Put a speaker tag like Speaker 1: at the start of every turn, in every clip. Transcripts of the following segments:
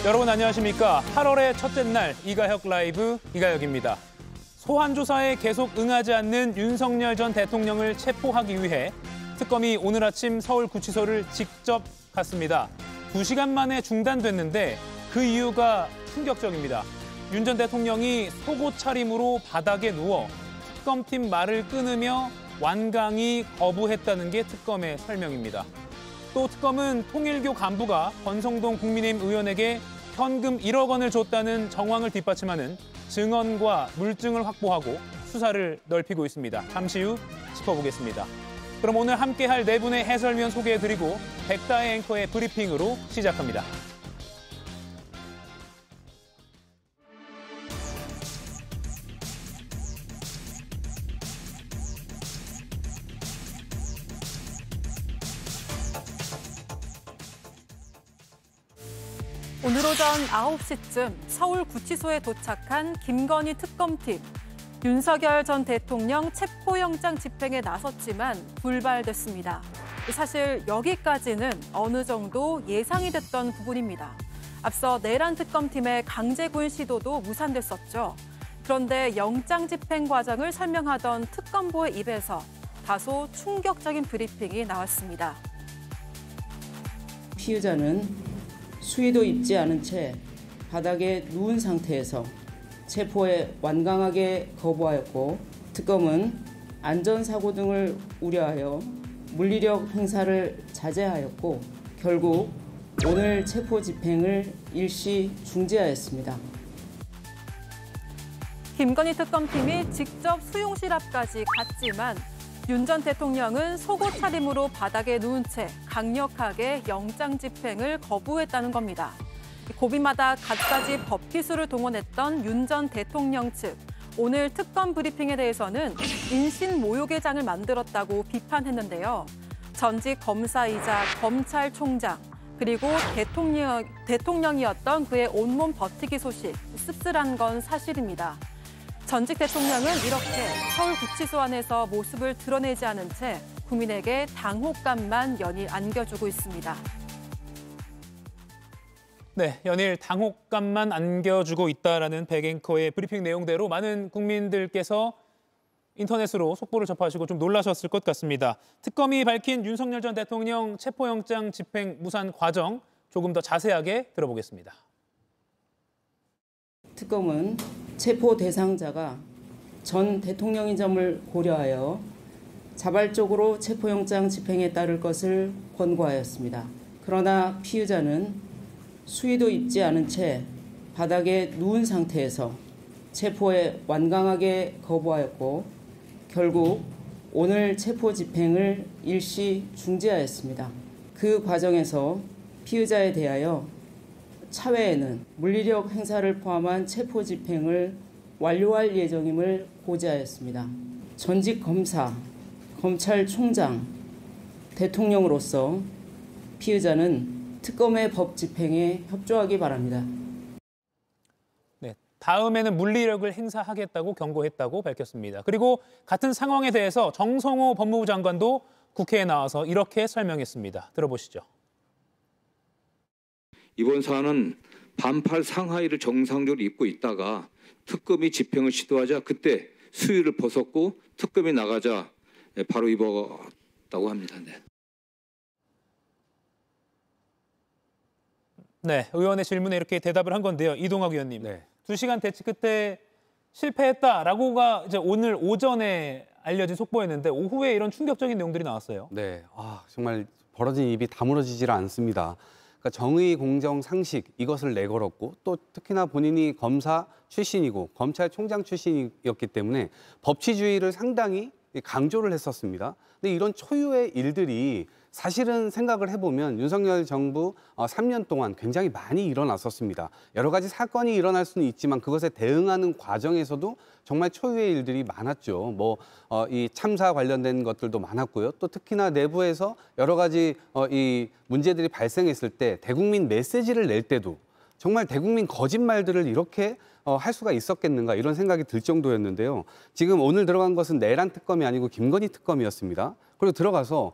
Speaker 1: 여러분 안녕하십니까? 8월의 첫째 날 이가혁 라이브 이가혁입니다. 소환 조사에 계속 응하지 않는 윤석열 전 대통령을 체포하기 위해 특검이 오늘 아침 서울구치소를 직접 갔습니다. 2시간 만에 중단됐는데 그 이유가 충격적입니다. 윤 전 대통령이 속옷 차림으로 바닥에 누워 특검팀 말을 끊으며 완강히 거부했다는 게 특검의 설명입니다. 또 특검은 통일교 간부가 권성동 국민의힘 의원에게 현금 1억 원을 줬다는 정황을 뒷받침하는 증언과 물증을 확보하고 수사를 넓히고 있습니다. 잠시 후 짚어보겠습니다. 그럼 오늘 함께할 네 분의 해설위원 소개해드리고 백다의 앵커의 브리핑으로 시작합니다.
Speaker 2: 오늘 오전 9시쯤 서울구치소에 도착한 김건희 특검팀. 윤석열 전 대통령 체포영장 집행에 나섰지만 불발됐습니다. 사실 여기까지는 어느 정도 예상이 됐던 부분입니다. 앞서 내란 특검팀의 강제구인 시도도 무산됐었죠. 그런데 영장 집행 과정을 설명하던 특검보의 입에서 다소 충격적인 브리핑이 나왔습니다.
Speaker 3: 피의자는 수의도 입지 않은 채 바닥에 누운 상태에서 체포에 완강하게 거부하였고 특검은 안전사고 등을 우려하여 물리력 행사를 자제하였고 결국 오늘 체포 집행을 일시 중지하였습니다.
Speaker 2: 김건희 특검팀이 직접 수용실 앞까지 갔지만 윤 전 대통령은 속옷 차림으로 바닥에 누운 채 강력하게 영장 집행을 거부했다는 겁니다. 고비마다 갖가지 법기술을 동원했던 윤 전 대통령 측. 오늘 특검 브리핑에 대해서는 인신모욕의 장을 만들었다고 비판했는데요. 전직 검사이자 검찰총장, 그리고 대통령이었던 그의 온몸 버티기 소식, 씁쓸한 건 사실입니다. 전직 대통령은 이렇게 서울구치소 안에서 모습을 드러내지 않은 채 국민에게 당혹감만 연일 안겨주고 있습니다.
Speaker 1: 네, 연일 당혹감만 안겨주고 있다라는 백앵커의 브리핑 내용대로 많은 국민들께서 인터넷으로 속보를 접하시고 좀 놀라셨을 것 같습니다. 특검이 밝힌 윤석열 전 대통령 체포영장 집행 무산 과정 조금 더 자세하게 들어보겠습니다.
Speaker 3: 특검은 체포 대상자가 전 대통령인 점을 고려하여 자발적으로 체포영장 집행에 따를 것을 권고하였습니다. 그러나 피의자는 수의도 입지 않은 채 바닥에 누운 상태에서 체포에 완강하게 거부하였고 결국 오늘 체포 집행을 일시 중지하였습니다. 그 과정에서 피의자에 대하여 차후에는 물리력 행사를 포함한 체포 집행을 완료할 예정임을 고지하였습니다. 전직 검사, 검찰총장, 대통령으로서 피의자는 특검의 법 집행에 협조하기 바랍니다.
Speaker 1: 네, 다음에는 물리력을 행사하겠다고 경고했다고 밝혔습니다. 그리고 같은 상황에 대해서 정성호 법무부 장관도 국회에 나와서 이렇게 설명했습니다. 들어보시죠.
Speaker 4: 이번 사안은 반팔 상하이를 정상적으로 입고 있다가 특검이 집행을 시도하자 그때 수의를 벗었고 특검이 나가자 바로 입었다고 합니다.
Speaker 1: 네, 의원의 질문에 이렇게 대답을 한 건데요. 이동학 의원님,
Speaker 5: 네.
Speaker 1: 2시간 대치 끝에 실패했다라고가 이제 오늘 오전에 알려진 속보였는데 오후에 이런 충격적인 내용들이 나왔어요.
Speaker 5: 네, 정말 벌어진 입이 다물어지질 않습니다. 그러니까 정의, 공정, 상식 이것을 내걸었고 또 특히나 본인이 검사 출신이고 검찰총장 출신이었기 때문에 법치주의를 상당히 강조를 했었습니다. 근데 이런 초유의 일들이 사실은 생각을 해보면 윤석열 정부 3년 동안 굉장히 많이 일어났었습니다. 여러 가지 사건이 일어날 수는 있지만 그것에 대응하는 과정에서도 정말 초유의 일들이 많았죠. 이 참사 관련된 것들도 많았고요. 또 특히나 내부에서 여러 가지 이 문제들이 발생했을 때 대국민 메시지를 낼 때도 정말 대국민 거짓말들을 이렇게 할 수가 있었겠는가 이런 생각이 들 정도였는데요. 지금 오늘 들어간 것은 내란 특검이 아니고 김건희 특검이었습니다. 그리고 들어가서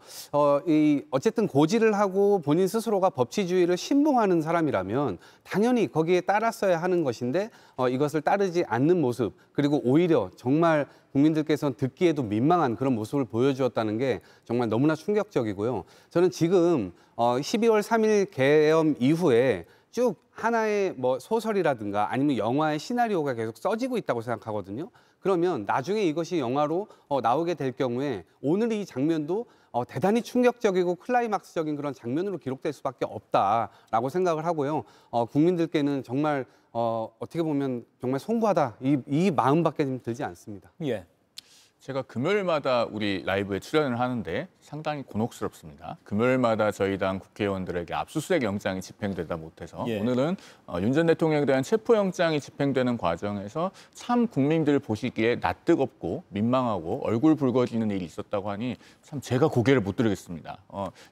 Speaker 5: 어쨌든 고지를 하고 본인 스스로가 법치주의를 신봉하는 사람이라면 당연히 거기에 따랐어야 하는 것인데 이것을 따르지 않는 모습, 그리고 오히려 정말 국민들께서는 듣기에도 민망한 그런 모습을 보여주었다는 게 정말 너무나 충격적이고요. 저는 지금 12월 3일 계엄 이후에 쭉 하나의 뭐 소설이라든가 아니면 영화의 시나리오가 계속 써지고 있다고 생각하거든요. 그러면 나중에 이것이 영화로 나오게 될 경우에 오늘 이 장면도 대단히 충격적이고 클라이막스적인 그런 장면으로 기록될 수밖에 없다라고 생각을 하고요. 국민들께는 정말 어떻게 보면 정말 송구하다 이 마음밖에 좀 들지 않습니다.
Speaker 1: 예.
Speaker 6: 제가 금요일마다 우리 라이브에 출연을 하는데 상당히 곤혹스럽습니다. 금요일마다 저희 당 국회의원들에게 압수수색 영장이 집행되다 못해서
Speaker 1: 예.
Speaker 6: 오늘은 윤 전 대통령에 대한 체포영장이 집행되는 과정에서 참 국민들 보시기에 낯뜨겁고 민망하고 얼굴 붉어지는 일이 있었다고 하니 참 제가 고개를 못 들겠습니다.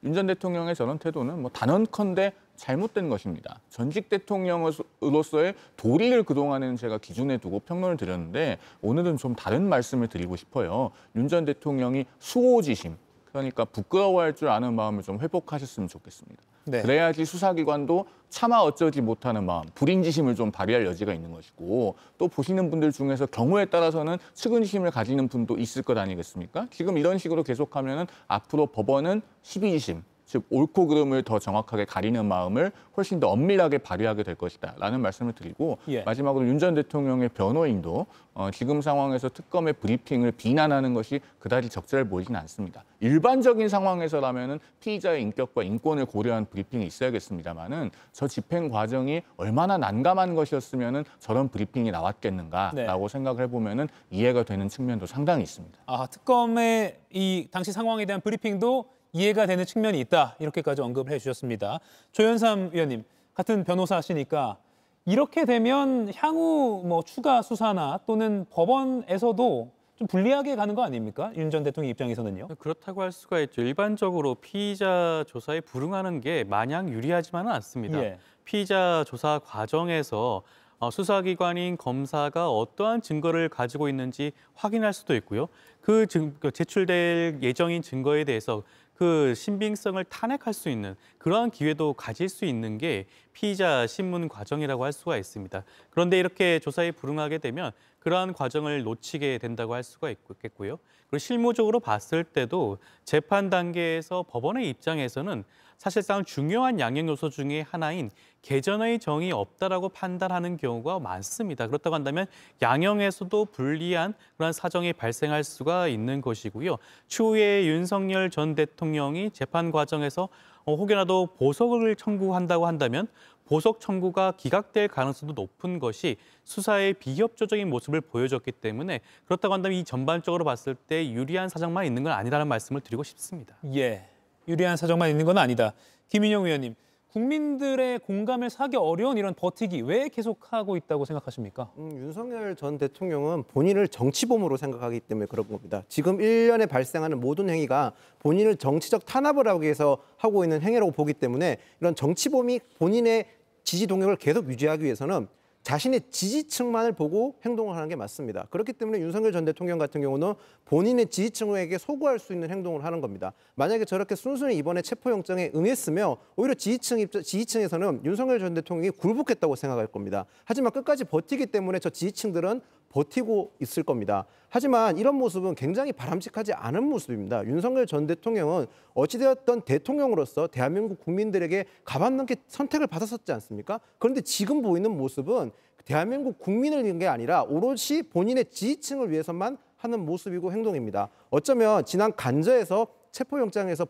Speaker 6: 윤 전 대통령의 저런 태도는 뭐 단언컨대 잘못된 것입니다. 전직 대통령으로서의 도리를 그동안에는 제가 기준에 두고 평론을 드렸는데 오늘은 좀 다른 말씀을 드리고 싶어요. 윤 전 대통령이 수호지심, 그러니까 부끄러워할 줄 아는 마음을 좀 회복하셨으면 좋겠습니다.
Speaker 1: 네.
Speaker 6: 그래야지 수사기관도 차마 어쩌지 못하는 마음, 불인지심을 좀 발휘할 여지가 있는 것이고 또 보시는 분들 중에서 경우에 따라서는 측은지심을 가지는 분도 있을 것 아니겠습니까? 지금 이런 식으로 계속하면은 앞으로 법원은 십이지심, 즉 옳고 그름을 더 정확하게 가리는 마음을 훨씬 더 엄밀하게 발휘하게 될 것이다라는 말씀을 드리고
Speaker 1: 예.
Speaker 6: 마지막으로 윤 전 대통령의 변호인도 지금 상황에서 특검의 브리핑을 비난하는 것이 그다지 적절해 보이진 않습니다. 일반적인 상황에서라면은 피의자의 인격과 인권을 고려한 브리핑이 있어야겠습니다만은 저 집행 과정이 얼마나 난감한 것이었으면은 저런 브리핑이 나왔겠는가라고 생각을 해보면은 이해가 되는 측면도 상당히 있습니다.
Speaker 1: 특검의 이 당시 상황에 대한 브리핑도 이해가 되는 측면이 있다. 이렇게까지 언급을 해주셨습니다. 조현삼 위원님, 같은 변호사시니까 이렇게 되면 향후 뭐 추가 수사나 또는 법원에서도 좀 불리하게 가는 거 아닙니까? 윤 전 대통령 입장에서는요.
Speaker 7: 그렇다고 할 수가 있죠. 일반적으로 피의자 조사에 불응하는 게 마냥 유리하지만은 않습니다.
Speaker 1: 예.
Speaker 7: 피의자 조사 과정에서 수사기관인 검사가 어떠한 증거를 가지고 있는지 확인할 수도 있고요. 그 제출될 예정인 증거에 대해서 그 신빙성을 탄핵할 수 있는 그러한 기회도 가질 수 있는 게 피의자 신문 과정이라고 할 수가 있습니다. 그런데 이렇게 조사에 불응하게 되면 그러한 과정을 놓치게 된다고 할 수가 있겠고요. 그리고 실무적으로 봤을 때도 재판 단계에서 법원의 입장에서는 사실상 중요한 양형 요소 중에 하나인 개전의 정이 없다라고 판단하는 경우가 많습니다. 그렇다고 한다면 양형에서도 불리한 그런 사정이 발생할 수가 있는 것이고요. 추후에 윤석열 전 대통령이 재판 과정에서 혹여나도 보석을 청구한다고 한다면 보석 청구가 기각될 가능성도 높은 것이 수사의 비협조적인 모습을 보여줬기 때문에 그렇다고 한다면 이 전반적으로 봤을 때 유리한 사정만 있는 건 아니라는 말씀을 드리고 싶습니다.
Speaker 1: 예, 유리한 사정만 있는 건 아니다. 김인영 의원님, 국민들의 공감을 사기 어려운 이런 버티기 왜 계속하고 있다고 생각하십니까?
Speaker 8: 윤석열 전 대통령은 본인을 정치범으로 생각하기 때문에 그런 겁니다. 지금 1년에 발생하는 모든 행위가 본인을 정치적 탄압을 하기 위해서 하고 있는 행위라고 보기 때문에 이런 정치범이 본인의 지지 동력을 계속 유지하기 위해서는 자신의 지지층만을 보고 행동을 하는 게 맞습니다. 그렇기 때문에 윤석열 전 대통령 같은 경우는 본인의 지지층에게 소구할 수 있는 행동을 하는 겁니다. 만약에 저렇게 순순히 이번에 체포영장에 응했으면 오히려 지지층에서는 윤석열 전 대통령이 굴복했다고 생각할 겁니다. 하지만 끝까지 버티기 때문에 저 지지층들은 버티고 있을 겁니다. 하지만 이런 모습은 굉장히 바람직하지 않은 모습입니다. 윤석열 전 대통령은 어찌되었던 대통령으로서 대한민국 국민들에게 가반넘게 선택을 받았었지 않습니까? 그런데 지금 보이는 모습은 대한민국 국민을 위한 게 아니라 오롯이 본인의 지지층을 위해서만 하는 모습이고 행동입니다. 어쩌면 지난 간저에서 체포영장에서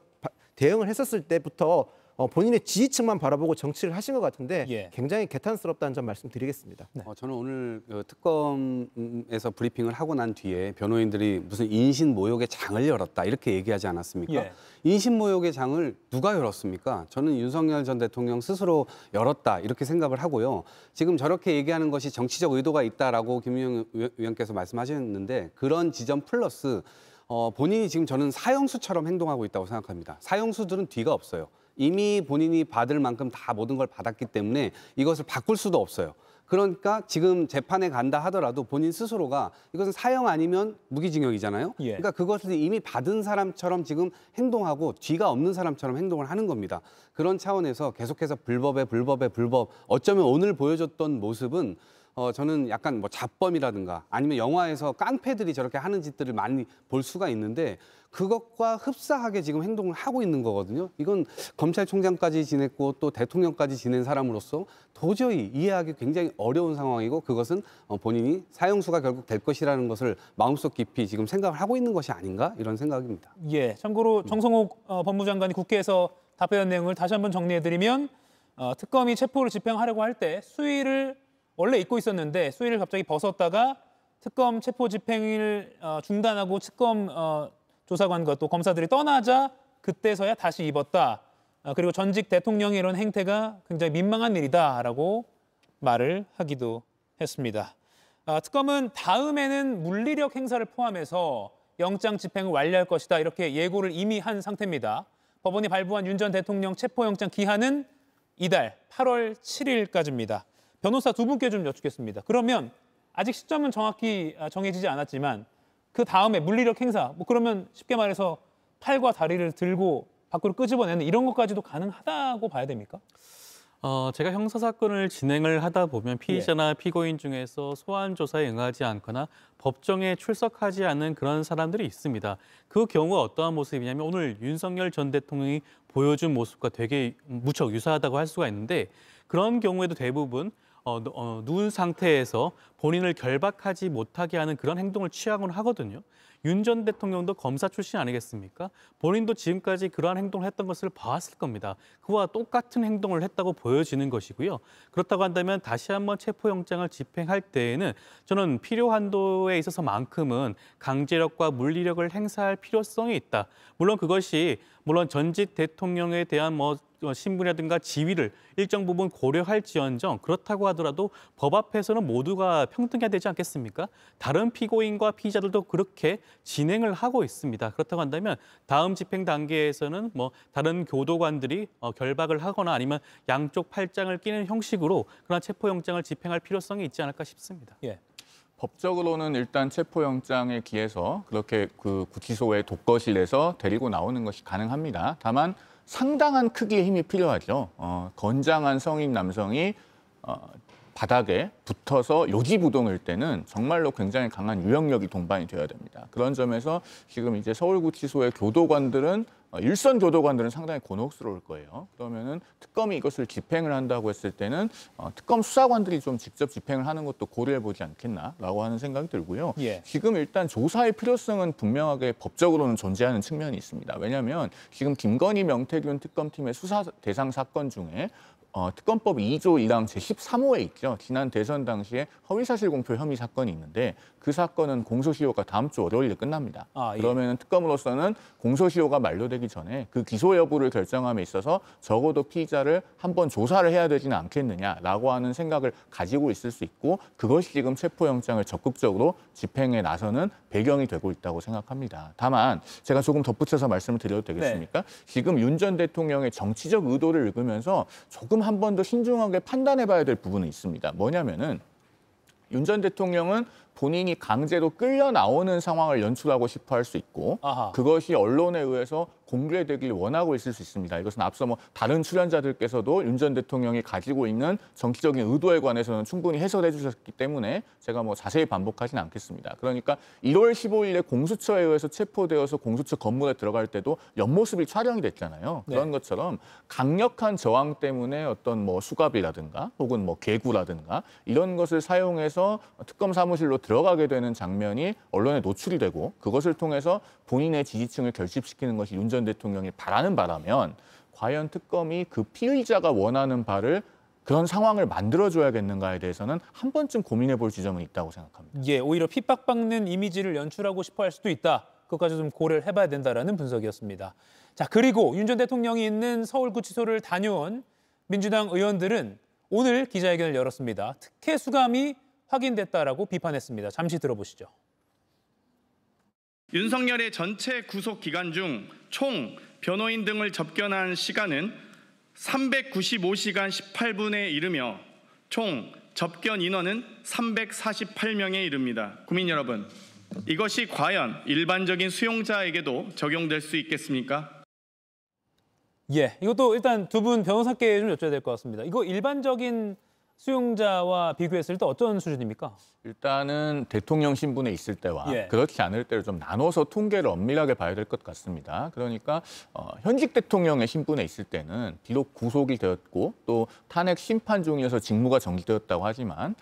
Speaker 8: 대응을 했었을 때부터 본인의 지지층만 바라보고 정치를 하신 것 같은데
Speaker 1: 예.
Speaker 8: 굉장히 개탄스럽다는 점 말씀드리겠습니다.
Speaker 5: 저는 오늘 특검에서 브리핑을 하고 난 뒤에 변호인들이 무슨 인신모욕의 장을 열었다 이렇게 얘기하지 않았습니까?
Speaker 1: 예.
Speaker 5: 인신모욕의 장을 누가 열었습니까? 저는 윤석열 전 대통령 스스로 열었다 이렇게 생각을 하고요. 지금 저렇게 얘기하는 것이 정치적 의도가 있다라고 김윤영 위원께서 말씀하셨는데 그런 지점 플러스 본인이 지금 저는 사형수처럼 행동하고 있다고 생각합니다. 사형수들은 뒤가 없어요. 이미 본인이 받을 만큼 다 모든 걸 받았기 때문에 이것을 바꿀 수도 없어요. 그러니까 지금 재판에 간다 하더라도 본인 스스로가 이것은 사형 아니면 무기징역이잖아요.
Speaker 1: 예.
Speaker 5: 그러니까 그것을 이미 받은 사람처럼 지금 행동하고 뒤가 없는 사람처럼 행동을 하는 겁니다. 그런 차원에서 계속해서 불법, 어쩌면 오늘 보여줬던 모습은 저는 약간 뭐 잡범이라든가 아니면 영화에서 깡패들이 저렇게 하는 짓들을 많이 볼 수가 있는데 그것과 흡사하게 지금 행동을 하고 있는 거거든요. 이건 검찰총장까지 지냈고 또 대통령까지 지낸 사람으로서 도저히 이해하기 굉장히 어려운 상황이고 그것은 본인이 사형수가 결국 될 것이라는 것을 마음속 깊이 지금 생각을 하고 있는 것이 아닌가 이런 생각입니다.
Speaker 1: 예, 참고로 정성호 법무장관이 국회에서 답변한 내용을 다시 한번 정리해드리면 특검이 체포를 집행하려고 할 때 수위를 원래 입고 있었는데 수위를 갑자기 벗었다가 특검 체포 집행을 중단하고 특검 조사관과 또 검사들이 떠나자 그때서야 다시 입었다. 그리고 전직 대통령의 이런 행태가 굉장히 민망한 일이다라고 말을 하기도 했습니다. 특검은 다음에는 물리력 행사를 포함해서 영장 집행을 완료할 것이다. 이렇게 예고를 이미 한 상태입니다. 법원이 발부한 윤 전 대통령 체포영장 기한은 이달 8월 7일까지입니다. 변호사 두 분께 좀 여쭙겠습니다. 그러면 아직 시점은 정확히 정해지지 않았지만 그 다음에 물리력 행사, 뭐 그러면 쉽게 말해서 팔과 다리를 들고 밖으로 끄집어내는 이런 것까지도 가능하다고 봐야 됩니까?
Speaker 7: 제가 형사사건을 진행을 하다 보면 피의자나 피고인 중에서 소환 조사에 응하지 않거나 법정에 출석하지 않는 그런 사람들이 있습니다. 그 경우가 어떠한 모습이냐면 오늘 윤석열 전 대통령이 보여준 모습과 되게 무척 유사하다고 할 수가 있는데 그런 경우에도 대부분 누운 상태에서 본인을 결박하지 못하게 하는 그런 행동을 취하곤 하거든요. 윤 전 대통령도 검사 출신 아니겠습니까? 본인도 지금까지 그러한 행동을 했던 것을 봐왔을 겁니다. 그와 똑같은 행동을 했다고 보여지는 것이고요. 그렇다고 한다면 다시 한번 체포영장을 집행할 때에는 저는 필요 한도에 있어서만큼은 강제력과 물리력을 행사할 필요성이 있다. 물론 그것이 전직 대통령에 대한 신분이라든가 지위를 일정 부분 고려할지언정 그렇다고 하더라도 법 앞에서는 모두가 평등해야 되지 않겠습니까? 다른 피고인과 피의자들도 그렇게 진행을 하고 있습니다. 그렇다고 한다면 다음 집행 단계에서는 다른 교도관들이 결박을 하거나 아니면 양쪽 팔짱을 끼는 형식으로 그런 체포영장을 집행할 필요성이 있지 않을까 싶습니다.
Speaker 1: 예.
Speaker 6: 법적으로는 일단 체포영장에 기해서 그렇게 그 구치소의 독거실에서 데리고 나오는 것이 가능합니다. 다만 상당한 크기의 힘이 필요하죠. 건장한 성인 남성이 바닥에 붙어서 요지부동일 때는 정말로 굉장히 강한 유형력이 동반이 되어야 됩니다. 그런 점에서 지금 이제 서울구치소의 교도관들은 일선 교도관들은 상당히 곤혹스러울 거예요. 그러면은 특검이 이것을 집행을 한다고 했을 때는 특검 수사관들이 좀 직접 집행을 하는 것도 고려해 보지 않겠나라고 하는 생각이 들고요.
Speaker 1: 예.
Speaker 6: 지금 일단 조사의 필요성은 분명하게 법적으로는 존재하는 측면이 있습니다. 왜냐하면 지금 김건희 명태균 특검팀의 수사 대상 사건 중에 특검법 2조 1항 제13호에 있죠. 지난 대선 당시에 허위사실 공표 혐의 사건이 있는데 그 사건은 공소시효가 다음 주 월요일에 끝납니다.
Speaker 1: 예.
Speaker 6: 그러면 특검으로서는 공소시효가 만료되기 전에 그 기소 여부를 결정함에 있어서 적어도 피의자를 한번 조사를 해야 되지는 않겠느냐라고 하는 생각을 가지고 있을 수 있고 그것이 지금 체포영장을 적극적으로 집행에 나서는 배경이 되고 있다고 생각합니다. 다만 제가 조금 덧붙여서 말씀을 드려도 되겠습니까? 지금 윤 전 대통령의 정치적 의도를 읽으면서 조금 한 번 더 신중하게 판단해봐야 될 부분은 있습니다. 뭐냐면은 윤 전 대통령은 본인이 강제로 끌려 나오는 상황을 연출하고 싶어 할 수 있고 그것이 언론에 의해서 공개되길 원하고 있을 수 있습니다. 이것은 앞서 다른 출연자들께서도 윤 전 대통령이 가지고 있는 정치적인 의도에 관해서는 충분히 해설해 주셨기 때문에 제가 자세히 반복하지는 않겠습니다. 그러니까 1월 15일에 공수처에 의해서 체포되어서 공수처 건물에 들어갈 때도 옆모습이 촬영이 됐잖아요. 그런 것처럼 강력한 저항 때문에 어떤 수갑이라든가 혹은 개구라든가 이런 것을 사용해서 특검 사무실로 들어가게 되는 장면이 언론에 노출이 되고 그것을 통해서 본인의 지지층을 결집시키는 것이 윤 전 대통령이 바라는 바라면 과연 특검이 그 피의자가 원하는 바를 그런 상황을 만들어줘야겠는가에 대해서는 한 번쯤 고민해 볼 지점은 있다고 생각합니다.
Speaker 1: 예, 오히려 핍박받는 이미지를 연출하고 싶어 할 수도 있다. 그것까지 좀 고려를 해봐야 된다라는 분석이었습니다. 자, 그리고 윤 전 대통령이 있는 서울구치소를 다녀온 민주당 의원들은 오늘 기자회견을 열었습니다. 특혜 수감이 확인됐다라고 비판했습니다. 잠시 들어보시죠.
Speaker 9: 윤석열의 전체 구속 기간 중 총 변호인 등을 접견한 시간은 395시간 18분에 이르며 총 접견 인원은 348명에 이릅니다. 국민 여러분, 이것이 과연 일반적인 수용자에게도 적용될 수 있겠습니까?
Speaker 1: 예, 이것도 일단 두 분 변호사께 좀 여쭤야 될 것 같습니다. 이거 일반적인 수용자와 비교했을 때 어떤 수준입니까?
Speaker 6: 일단은 대통령 신분에 있을 때와 그렇지 않을 때를 좀 나눠서 통계를 엄밀하게 봐야 될 것 같습니다. 그러니까 현직 대통령의 신분에 있을 때는 비록 구속이 되었고 또 탄핵 심판 중이어서 직무가 정지되었다고 하지만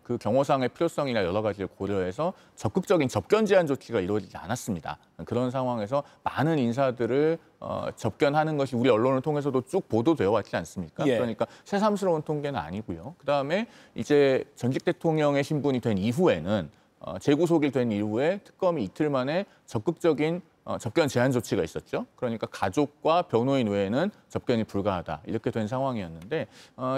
Speaker 6: 그 경호상의 필요성이나 여러 가지를 고려해서 적극적인 접견 제한 조치가 이루어지지 않았습니다. 그런 상황에서 많은 인사들을 접견하는 것이 우리 언론을 통해서도 쭉 보도되어 왔지 않습니까? 그러니까 새삼스러운 통계는 아니고요. 그다음에 이제 전직 대통령의 신분이 된 이후에는 재구속이 된 이후에 특검이 이틀 만에 적극적인 접견 제한 조치가 있었죠. 그러니까 가족과 변호인 외에는 접견이 불가하다 이렇게 된 상황이었는데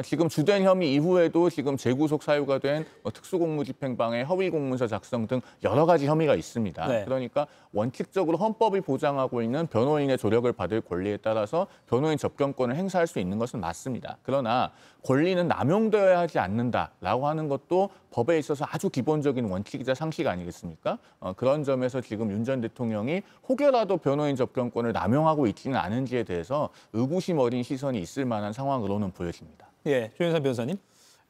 Speaker 6: 지금 주된 혐의 이후에도 지금 재구속 사유가 된 특수공무집행방해, 허위공문서 작성 등 여러 가지 혐의가 있습니다. 그러니까 원칙적으로 헌법이 보장하고 있는 변호인의 조력을 받을 권리에 따라서 변호인 접견권을 행사할 수 있는 것은 맞습니다. 그러나 권리는 남용되어야 하지 않는다라고 하는 것도 법에 있어서 아주 기본적인 원칙이자 상식 아니겠습니까? 그런 점에서 지금 윤 전 대통령이 혹여라도 변호인 접견권을 남용하고 있지는 않은지에 대해서 의구심 어린 시선이 있을 만한 상황으로는 보여집니다.
Speaker 1: 예, 조윤선 변호사님.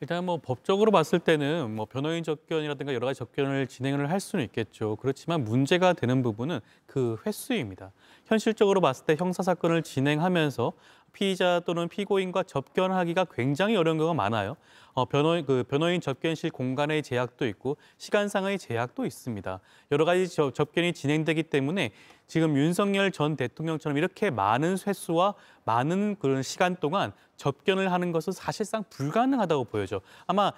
Speaker 7: 일단 뭐 법적으로 봤을 때는 뭐 변호인 접견이라든가 여러 가지 접견을 진행을 할 수는 있겠죠. 그렇지만 문제가 되는 부분은 그 횟수입니다. 현실적으로 봤을 때 형사 사건을 진행하면서 피의자 또는 피고인과 접견하기가 굉장히 어려운 경우가 많아요. 변호인 접견실 공간의 제약도 있고 시간상의 제약도 있습니다. 여러 가지 접견이 진행되기 때문에 지금 윤석열 전 대통령처럼 이렇게 많은 횟수와 많은 그런 시간 동안 접견을 하는 것은 사실상 불가능하다고 보여져. 아마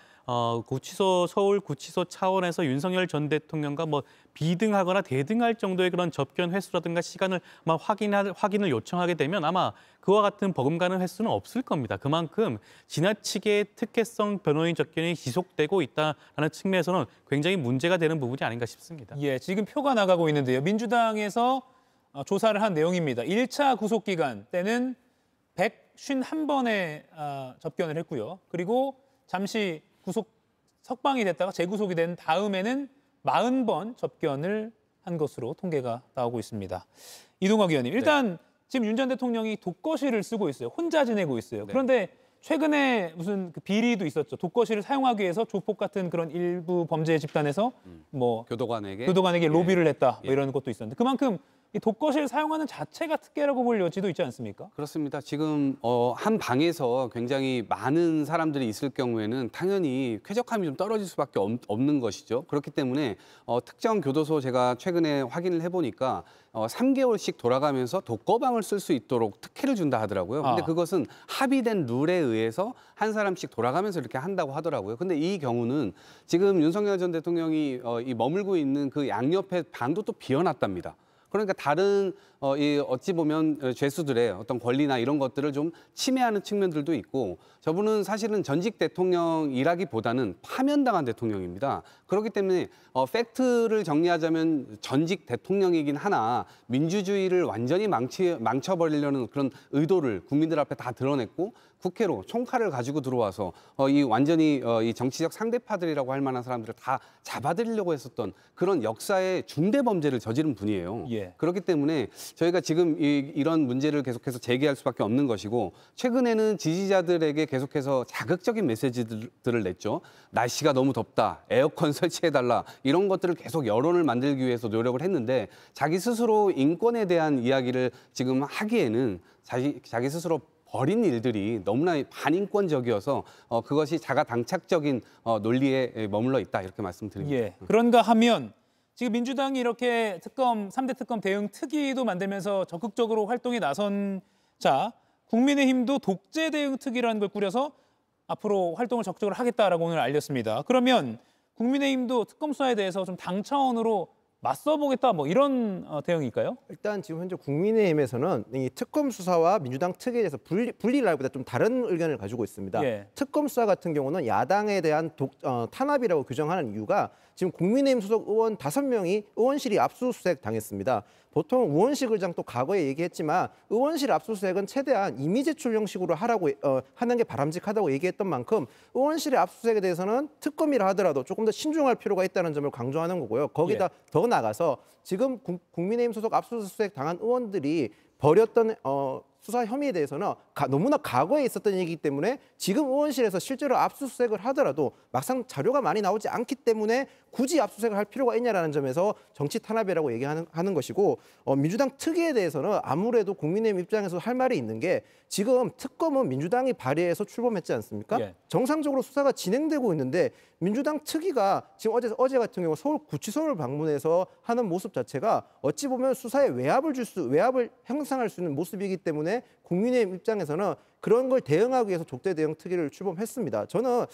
Speaker 7: 서울구치소 차원에서 윤석열 전 대통령과 뭐 비등하거나 대등할 정도의 그런 접견 횟수라든가 시간을 아마 확인을 요청하게 되면 아마 그와 같은 버금가는 횟수는 없을 겁니다. 그만큼 지나치게 특혜성 변호인 접견이 지속되고 있다는 측면에서는 굉장히 문제가 되는 부분이 아닌가 싶습니다.
Speaker 1: 예, 지금 표가 나가고 있는데요. 민주당에서 조사를 한 내용입니다. 1차 구속 기간 때는 151번의 접견을 했고요. 그리고 잠시 석방이 됐다가 재구속이 된 다음에는 40번 접견을 한 것으로 통계가 나오고 있습니다. 이동학 의원님, 일단 지금 윤 전 대통령이 독거실을 쓰고 있어요. 혼자 지내고 있어요. 그런데 최근에 무슨 그 비리도 있었죠. 독거실을 사용하기 위해서 조폭 같은 그런 일부 범죄 집단에서 뭐 교도관에게 로비를 했다 뭐 이런 것도 있었는데 그만큼 이 독거실 사용하는 자체가 특혜라고 볼 여지도 있지 않습니까?
Speaker 5: 그렇습니다. 지금 한 방에서 굉장히 많은 사람들이 있을 경우에는 당연히 쾌적함이 좀 떨어질 수밖에 없는 것이죠. 그렇기 때문에 특정 교도소 제가 최근에 확인을 해보니까 3개월씩 돌아가면서 독거방을 쓸 수 있도록 특혜를 준다 하더라고요. 근데 그것은 합의된 룰에 의해서 한 사람씩 돌아가면서 이렇게 한다고 하더라고요. 근데 이 경우는 지금 윤석열 전 대통령이 이 머물고 있는 그 양옆에 방도 또 비워놨답니다. 그러니까 다른 어찌 보면 죄수들의 어떤 권리나 이런 것들을 좀 침해하는 측면들도 있고 저분은 사실은 전직 대통령이라기보다는 파면당한 대통령입니다. 그렇기 때문에 팩트를 정리하자면 전직 대통령이긴 하나 민주주의를 완전히 망쳐버리려는 그런 의도를 국민들 앞에 다 드러냈고 국회로 총칼을 가지고 들어와서 이 완전히 이 정치적 상대파들이라고 할 만한 사람들을 다 잡아들이려고 했었던 그런 역사의 중대 범죄를 저지른 분이에요. 그렇기 때문에 저희가 지금 이런 문제를 계속해서 제기할 수밖에 없는 것이고 최근에는 지지자들에게 계속해서 자극적인 메시지들을 냈죠. 날씨가 너무 덥다, 에어컨 설치해달라 이런 것들을 계속 여론을 만들기 위해서 노력을 했는데 자기 스스로 인권에 대한 이야기를 지금 하기에는 자기 스스로 버린 일들이 너무나 반인권적이어서 그것이 자가당착적인 논리에 머물러 있다 이렇게 말씀드립니다.
Speaker 1: 그런가 하면 지금 민주당이 이렇게 3대 특검 대응 특위도 만들면서 적극적으로 활동에 나선 국민의힘도 독재 대응 특위라는 걸 꾸려서 앞으로 활동을 적극적으로 하겠다라고 오늘 알렸습니다. 그러면 국민의힘도 특검 수사에 대해서 좀 당 차원으로 맞서보겠다 뭐 이런 대응일까요?
Speaker 8: 일단 지금 현재 국민의힘에서는 이 특검 수사와 민주당 특위에 대해서 분리를 하기보다 좀 다른 의견을 가지고 있습니다. 특검 수사 같은 경우는 야당에 대한 탄압이라고 규정하는 이유가 지금 국민의힘 소속 의원 5명이 의원실이 압수수색 당했습니다. 보통 의원실 의장 또 과거에 얘기했지만 의원실 압수수색은 최대한 이미 제출 형식으로 하라고 하는 게 바람직하다고 얘기했던 만큼 의원실의 압수수색에 대해서는 특검이라 하더라도 조금 더 신중할 필요가 있다는 점을 강조하는 거고요. 거기다 더 나가서 지금 국민의힘 소속 압수수색 당한 의원들이 벌였던 수사 혐의에 대해서는 너무나 과거에 있었던 얘기이기 때문에 지금 의원실에서 실제로 압수수색을 하더라도 막상 자료가 많이 나오지 않기 때문에 굳이 압수수색을 할 필요가 있냐라는 점에서 정치 탄압이라고 얘기하는 것이고 민주당 특위에 대해서는 아무래도 국민의힘 입장에서 할 말이 있는 게 지금 특검은 민주당이 발의해서 출범했지 않습니까? 예. 정상적으로 수사가 진행되고 있는데 민주당 특위가 지금 어제 같은 경우 서울구치소를 방문해서 하는 모습 자체가 어찌 보면 수사에 외압을 형성할 수 있는 모습이기 때문에 국민의힘 입장에서는 그런 걸 대응하기 위해서 족대 대응 특위를 출범했습니다. 저는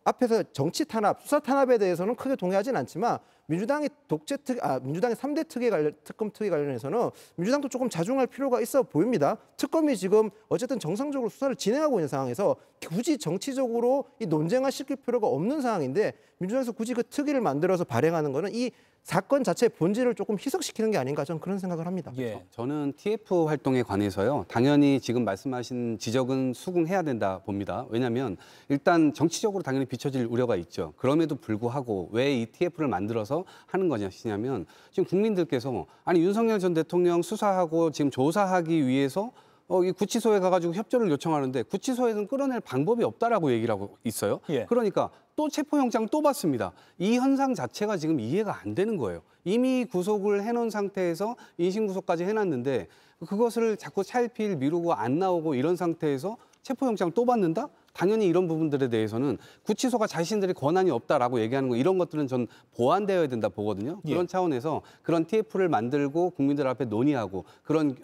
Speaker 8: 앞에서 정치 탄압, 수사 탄압에 대해서는 크게 동의하진 않지만 민주당의 민주당의 3대 특검 특위 관련해서는 민주당도 조금 자중할 필요가 있어 보입니다. 특검이 지금 어쨌든 정상적으로 수사를 진행하고 있는 상황에서 굳이 정치적으로 이 논쟁화시킬 필요가 없는 상황인데 민주당에서 굳이 그 특위를 만들어서 발행하는 거는 이 사건 자체의 본질을 조금 희석시키는 게 아닌가 저는 그런 생각을 합니다.
Speaker 5: 예. 저는 TF 활동에 관해서요. 당연히 지금 말씀하신 지적은 수긍해야 된다 봅니다. 왜냐하면 일단 정치적으로 당연히 비춰질 우려가 있죠. 그럼에도 불구하고 왜 이 TF를 만들어서 하는 것이냐면 지금 국민들께서 아니 윤석열 전 대통령 수사하고 지금 조사하기 위해서 이 구치소에 가가지고 협조를 요청하는데 구치소에서는 끌어낼 방법이 없다라고 얘기를 하고 있어요. 예. 그러니까 또 체포영장 또 받습니다. 이 현상 자체가 지금 이해가 안 되는 거예요. 이미 구속을 해놓은 상태에서 인신구속까지 해놨는데 그것을 자꾸 차일피일 미루고 안 나오고 이런 상태에서 체포영장 또 받는다? 당연히 이런 부분들에 대해서는 구치소가 자신들이 권한이 없다라고 얘기하는 거 이런 것들은 전 보완되어야 된다 보거든요. 그런 차원에서 그런 TF를 만들고 국민들 앞에 논의하고 그런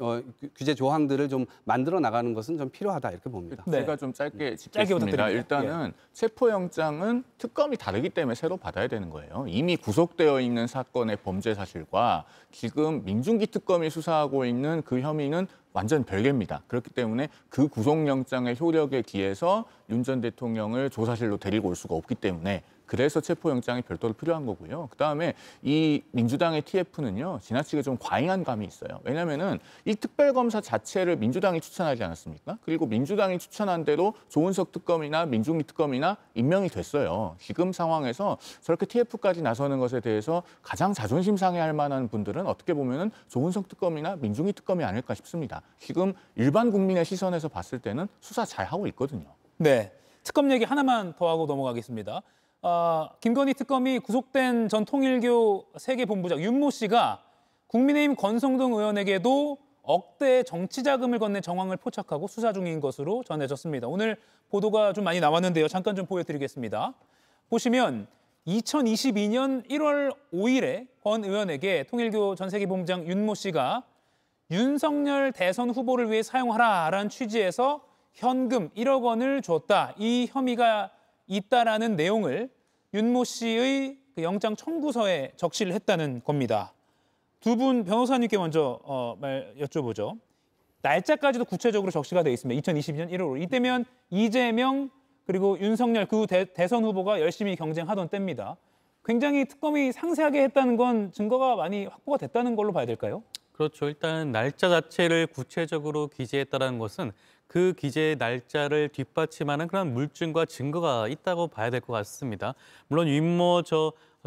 Speaker 5: 규제 조항들을 좀 만들어 나가는 것은 좀 필요하다 이렇게 봅니다.
Speaker 6: 네. 제가 좀 짧게 짚겠습니다. 일단은 체포영장은 특검이 다르기 때문에 새로 받아야 되는 거예요. 이미 구속되어 있는 사건의 범죄 사실과 지금 민중기 특검이 수사하고 있는 그 혐의는 완전 별개입니다. 그렇기 때문에 그 구속영장의 효력에 기해서 윤 전 대통령을 조사실로 데리고 올 수가 없기 때문에 그래서 체포영장이 별도로 필요한 거고요. 그다음에 이 민주당의 TF는요. 지나치게 좀 과잉한 감이 있어요. 왜냐하면은 이 특별검사 자체를 민주당이 추천하지 않았습니까? 그리고 민주당이 추천한 대로 조은석 특검이나 민중기 특검이나 임명이 됐어요. 지금 상황에서 저렇게 TF까지 나서는 것에 대해서 가장 자존심 상해할 만한 분들은 어떻게 보면은 조은석 특검이나 민중기 특검이 아닐까 싶습니다. 지금 일반 국민의 시선에서 봤을 때는 수사 잘하고 있거든요.
Speaker 1: 네, 특검 얘기 하나만 더 하고 넘어가겠습니다. 김건희 특검이 구속된 전 통일교 세계본부장 윤모 씨가 국민의힘 권성동 의원에게도 억대 정치 자금을 건넨 정황을 포착하고 수사 중인 것으로 전해졌습니다. 오늘 보도가 좀 많이 나왔는데요. 잠깐 좀 보여드리겠습니다. 보시면 2022년 1월 5일에 권 의원에게 통일교 전 세계본부장 윤모 씨가 윤석열 대선 후보를 위해 사용하라라는 취지에서 현금 1억 원을 줬다. 이 혐의가 있다라는 내용을 윤모 씨의 그 영장 청구서에 적시를 했다는 겁니다. 두 분 변호사님께 먼저 여쭤보죠. 날짜까지도 구체적으로 적시가 돼 있습니다. 2022년 1월 5일. 이때면 이재명 그리고 윤석열 그 대선 후보가 열심히 경쟁하던 때입니다. 굉장히 특검이 상세하게 했다는 건 증거가 많이 확보가 됐다는 걸로 봐야 될까요?
Speaker 7: 그렇죠. 일단 날짜 자체를 구체적으로 기재했다는 것은 그 기재의 날짜를 뒷받침하는 그런 물증과 증거가 있다고 봐야 될 것 같습니다. 물론 윤모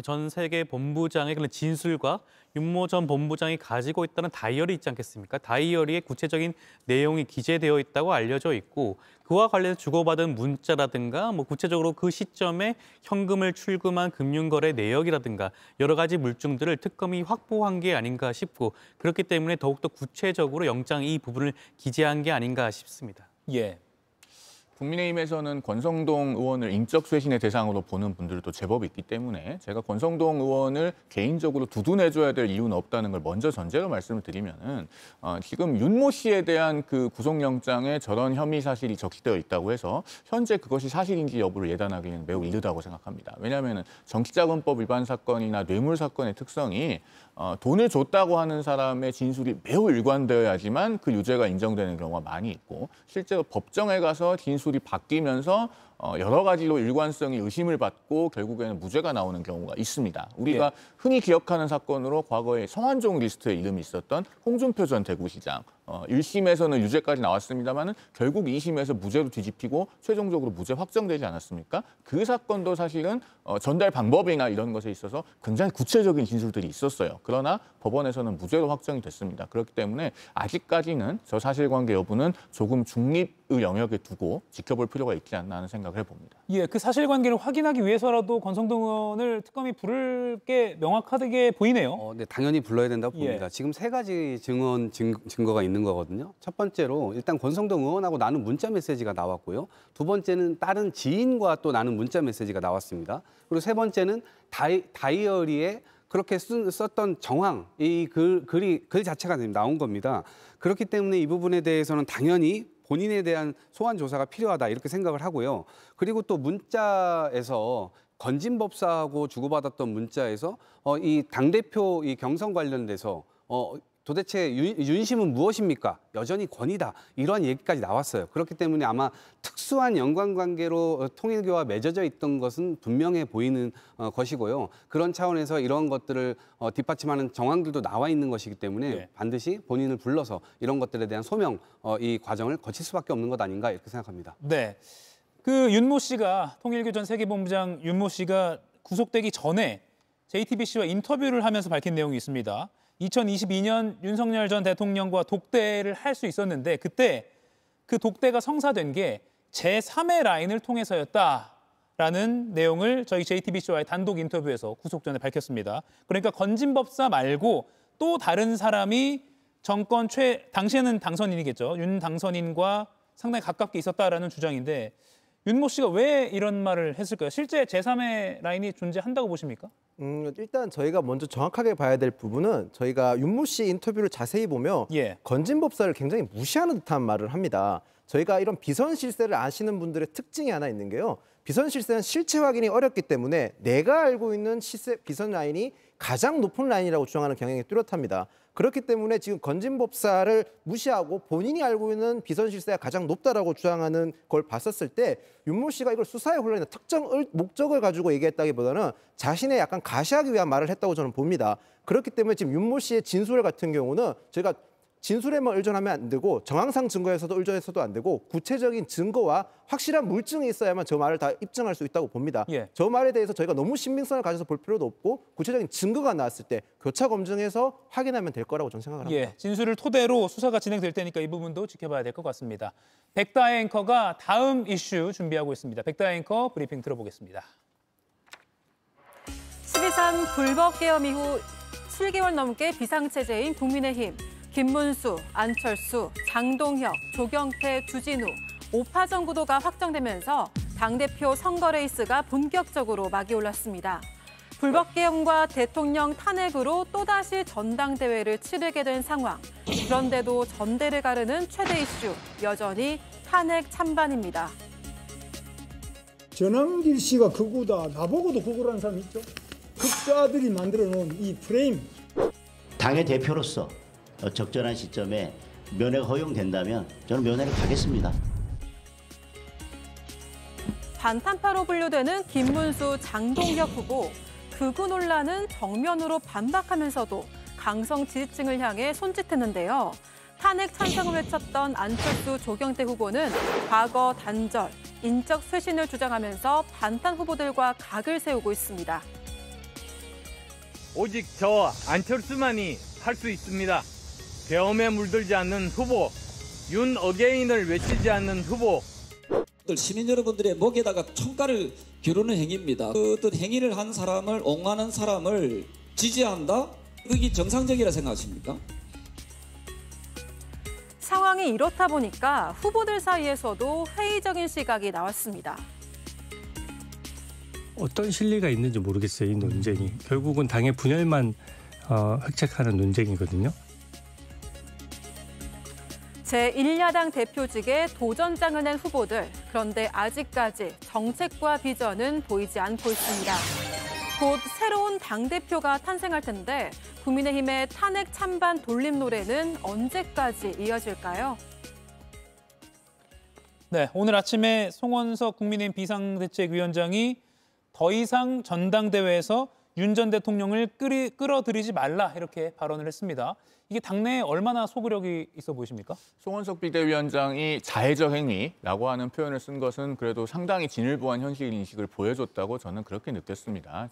Speaker 7: 전 세계 본부장의 그런 진술과 윤모 전 본부장이 가지고 있다는 다이어리 있지 않겠습니까? 다이어리에 구체적인 내용이 기재되어 있다고 알려져 있고 그와 관련해서 주고받은 문자라든가 구체적으로 그 시점에 현금을 출금한 금융거래 내역이라든가 여러 가지 물증들을 특검이 확보한 게 아닌가 싶고 그렇기 때문에 더욱더 구체적으로 영장 이 부분을 기재한 게 아닌가 싶습니다.
Speaker 1: 예.
Speaker 6: 국민의힘에서는 권성동 의원을 인적 쇄신의 대상으로 보는 분들도 제법 있기 때문에 제가 권성동 의원을 개인적으로 두둔해줘야 될 이유는 없다는 걸 먼저 전제로 말씀을 드리면은 지금 윤모 씨에 대한 그 구속영장에 저런 혐의 사실이 적시되어 있다고 해서 현재 그것이 사실인지 여부를 예단하기는 매우 이르다고 생각합니다. 왜냐하면은 정치자금법 위반 사건이나 뇌물 사건의 특성이 돈을 줬다고 하는 사람의 진술이 매우 일관되어야지만 그 유죄가 인정되는 경우가 많이 있고 실제로 법정에 가서 진술이 바뀌면서 여러 가지로 일관성이 의심을 받고 결국에는 무죄가 나오는 경우가 있습니다. 우리가 흔히 기억하는 사건으로 과거에 성완종 리스트에 이름이 있었던 홍준표 전 대구시장 1심에서는 유죄까지 나왔습니다만 결국 2심에서 무죄로 뒤집히고 최종적으로 무죄 확정되지 않았습니까? 그 사건도 사실은 전달 방법이나 이런 것에 있어서 굉장히 구체적인 진술들이 있었어요. 그러나 법원에서는 무죄로 확정이 됐습니다. 그렇기 때문에 아직까지는 저 사실관계 여부는 조금 중립의 영역에 두고 지켜볼 필요가 있지 않나 하는 생각을 해봅니다.
Speaker 1: 예, 그 사실관계를 확인하기 위해서라도 권성동 의원을 특검이 부를 게 명확하게 보이네요.
Speaker 5: 네, 당연히 불러야 된다고 봅니다. 지금 3가지 증거가 있는 거거든요. 첫 번째로 일단 권성동 의원하고 나눈 문자 메시지가 나왔고요. 두 번째는 다른 지인과 또 나눈 문자 메시지가 나왔습니다. 그리고 세 번째는 다이어리에 그렇게 썼던 정황, 이 글 자체가 나온 겁니다. 그렇기 때문에 이 부분에 대해서는 당연히 본인에 대한 소환 조사가 필요하다 이렇게 생각을 하고요. 그리고 또 문자에서 건진법사하고 주고받았던 문자에서 이 당대표 이 경선 관련돼서 도대체 윤심은 무엇입니까? 여전히 권위다. 이런 얘기까지 나왔어요. 그렇기 때문에 아마 특수한 연관관계로 통일교와 맺어져 있던 것은 분명해 보이는 것이고요. 그런 차원에서 이런 것들을 뒷받침하는 정황들도 나와 있는 것이기 때문에 반드시 본인을 불러서 이런 것들에 대한 소명, 이 과정을 거칠 수밖에 없는 것 아닌가 이렇게 생각합니다.
Speaker 1: 네, 그 윤모 씨가 통일교 전 세계본부장 윤모 씨가 구속되기 전에 JTBC와 인터뷰를 하면서 밝힌 내용이 있습니다. 2022년 윤석열 전 대통령과 독대를 할 수 있었는데 그때 그 독대가 성사된 게 제3의 라인을 통해서였다라는 내용을 저희 JTBC와의 단독 인터뷰에서 구속 전에 밝혔습니다. 그러니까 건진법사 말고 또 다른 사람이 정권 당시에는 당선인이겠죠. 윤 당선인과 상당히 가깝게 있었다라는 주장인데 윤모 씨가 왜 이런 말을 했을까요? 실제 제3의 라인이 존재한다고 보십니까?
Speaker 8: 일단 저희가 먼저 정확하게 봐야 될 부분은 저희가 윤모 씨 인터뷰를 자세히 보면 건진법사를 굉장히 무시하는 듯한 말을 합니다. 저희가 이런 비선 실세를 아시는 분들의 특징이 하나 있는 게요. 비선 실세는 실체 확인이 어렵기 때문에 내가 알고 있는 비선 라인이 가장 높은 라인이라고 주장하는 경향이 뚜렷합니다. 그렇기 때문에 지금 건진법사를 무시하고 본인이 알고 있는 비선 실세가 가장 높다라고 주장하는 걸 봤었을 때 윤모 씨가 이걸 수사에 혼란이나 특정 목적을 가지고 얘기했다기보다는 자신의 약간 가시하기 위한 말을 했다고 저는 봅니다. 그렇기 때문에 지금 윤모 씨의 진술 같은 경우는 저희가 진술에만 의존하면 안 되고 정황상 증거에서도 의존해서도 안 되고 구체적인 증거와 확실한 물증이 있어야만 저 말을 다 입증할 수 있다고 봅니다. 저 말에 대해서 저희가 너무 신빙성을 가져서 볼 필요도 없고 구체적인 증거가 나왔을 때 교차 검증해서 확인하면 될 거라고 저는 생각을 합니다.
Speaker 1: 진술을 토대로 수사가 진행될 테니까 이 부분도 지켜봐야 될 것 같습니다. 백다 앵커가 다음 이슈 준비하고 있습니다. 백다 앵커 브리핑 들어보겠습니다. 12.3
Speaker 2: 불법 계엄 이후 7개월 넘게 비상체제인 국민의힘. 김문수, 안철수, 장동혁, 조경태, 주진우, 5파 구도가 확정되면서 당대표 선거 레이스가 본격적으로 막이 올랐습니다. 불법 계엄과 대통령 탄핵으로 또다시 전당대회를 치르게 된 상황. 그런데도 전대를 가르는 최대 이슈, 여전히 탄핵 찬반입니다.
Speaker 10: 전환길 씨가 극우다, 나보고도 극우라는 사람 있죠? 극자들이 만들어놓은 이 프레임.
Speaker 11: 당의 대표로서 적절한 시점에 면회가 허용된다면 저는 면회를 가겠습니다.
Speaker 2: 반탄파로 분류되는 김문수, 장동혁 후보. 극우 논란은 정면으로 반박하면서도 강성 지지층을 향해 손짓했는데요. 탄핵 찬성을 외쳤던 안철수, 조경태 후보는 과거 단절, 인적 쇄신을 주장하면서 반탄 후보들과 각을 세우고 있습니다.
Speaker 12: 오직 저 안철수만이 할 수 있습니다. 계엄에 물들지 않는 후보, 윤 어게인을 외치지 않는 후보.
Speaker 13: 시민 여러분들의 목에다가 총가를 겨루는 행위입니다. 어떤 행위를 한 사람을 옹호하는 사람을 지지한다? 그게 정상적이라 생각하십니까?
Speaker 2: 상황이 이렇다 보니까 후보들 사이에서도 회의적인 시각이 나왔습니다.
Speaker 14: 어떤 실리가 있는지 모르겠어요, 이 논쟁이. 결국은 당의 분열만 획책하는 논쟁이거든요.
Speaker 2: 제1야당 대표직에 도전장을 낸 후보들. 그런데 아직까지 정책과 비전은 보이지 않고 있습니다. 곧 새로운 당대표가 탄생할 텐데 국민의힘의 탄핵 찬반 돌림 노래는 언제까지 이어질까요?
Speaker 1: 네, 오늘 아침에 송원석 국민의힘 비상대책위원장이 더 이상 전당대회에서 윤 전 대통령을 끌어들이지 말라 이렇게 발언을 했습니다. 이게 당내에 얼마나 소구력이 있어 보이십니까?
Speaker 6: 송원석 비대위원장이 자해적 행위라고 하는 표현을 쓴 것은 그래도 상당히 진일보한 현실 인식을 보여줬다고 저는 그렇게 느꼈습니다.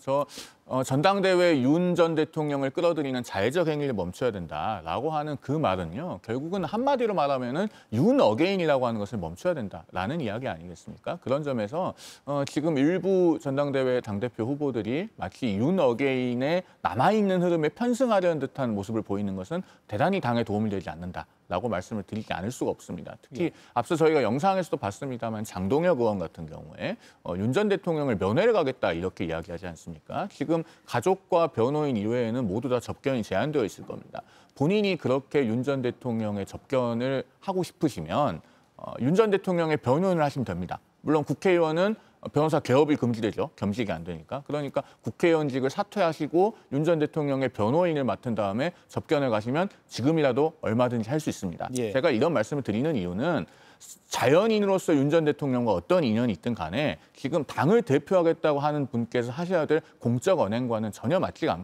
Speaker 6: 전당대회 윤 전 대통령을 끌어들이는 자해적 행위를 멈춰야 된다라고 하는 그 말은요. 결국은 한마디로 말하면은 윤 어게인이라고 하는 것을 멈춰야 된다라는 이야기 아니겠습니까? 그런 점에서 지금 일부 전당대회 당대표 후보들이 마치 윤 어게인의 남아있는 흐름에 편승하려는 듯한 모습을 보이는 것은 대단히 당에 도움이 되지 않는다라고 말씀을 드리지 않을 수가 없습니다. 특히 앞서 저희가 영상에서도 봤습니다만 장동혁 의원 같은 경우에 윤 전 대통령을 면회를 가겠다 이렇게 이야기하지 않습니까? 지금 가족과 변호인 이외에는 모두 다 접견이 제한되어 있을 겁니다. 본인이 그렇게 윤 전 대통령의 접견을 하고 싶으시면 윤 전 대통령의 변호인을 하시면 됩니다. 물론 국회의원은 변호사 개업이 금지되죠. 겸직이 안 되니까. 그러니까 국회의원직을 사퇴하시고 윤 전 대통령의 변호인을 맡은 다음에 접견을 가시면 지금이라도 얼마든지 할 수 있습니다.
Speaker 1: 예.
Speaker 6: 제가 이런 말씀을 드리는 이유는 자연인으로서 윤 전 대통령과 어떤 인연이 있든 간에 지금 당을 대표하겠다고 하는 분께서 하셔야 될 공적 언행과는 전혀 맞지가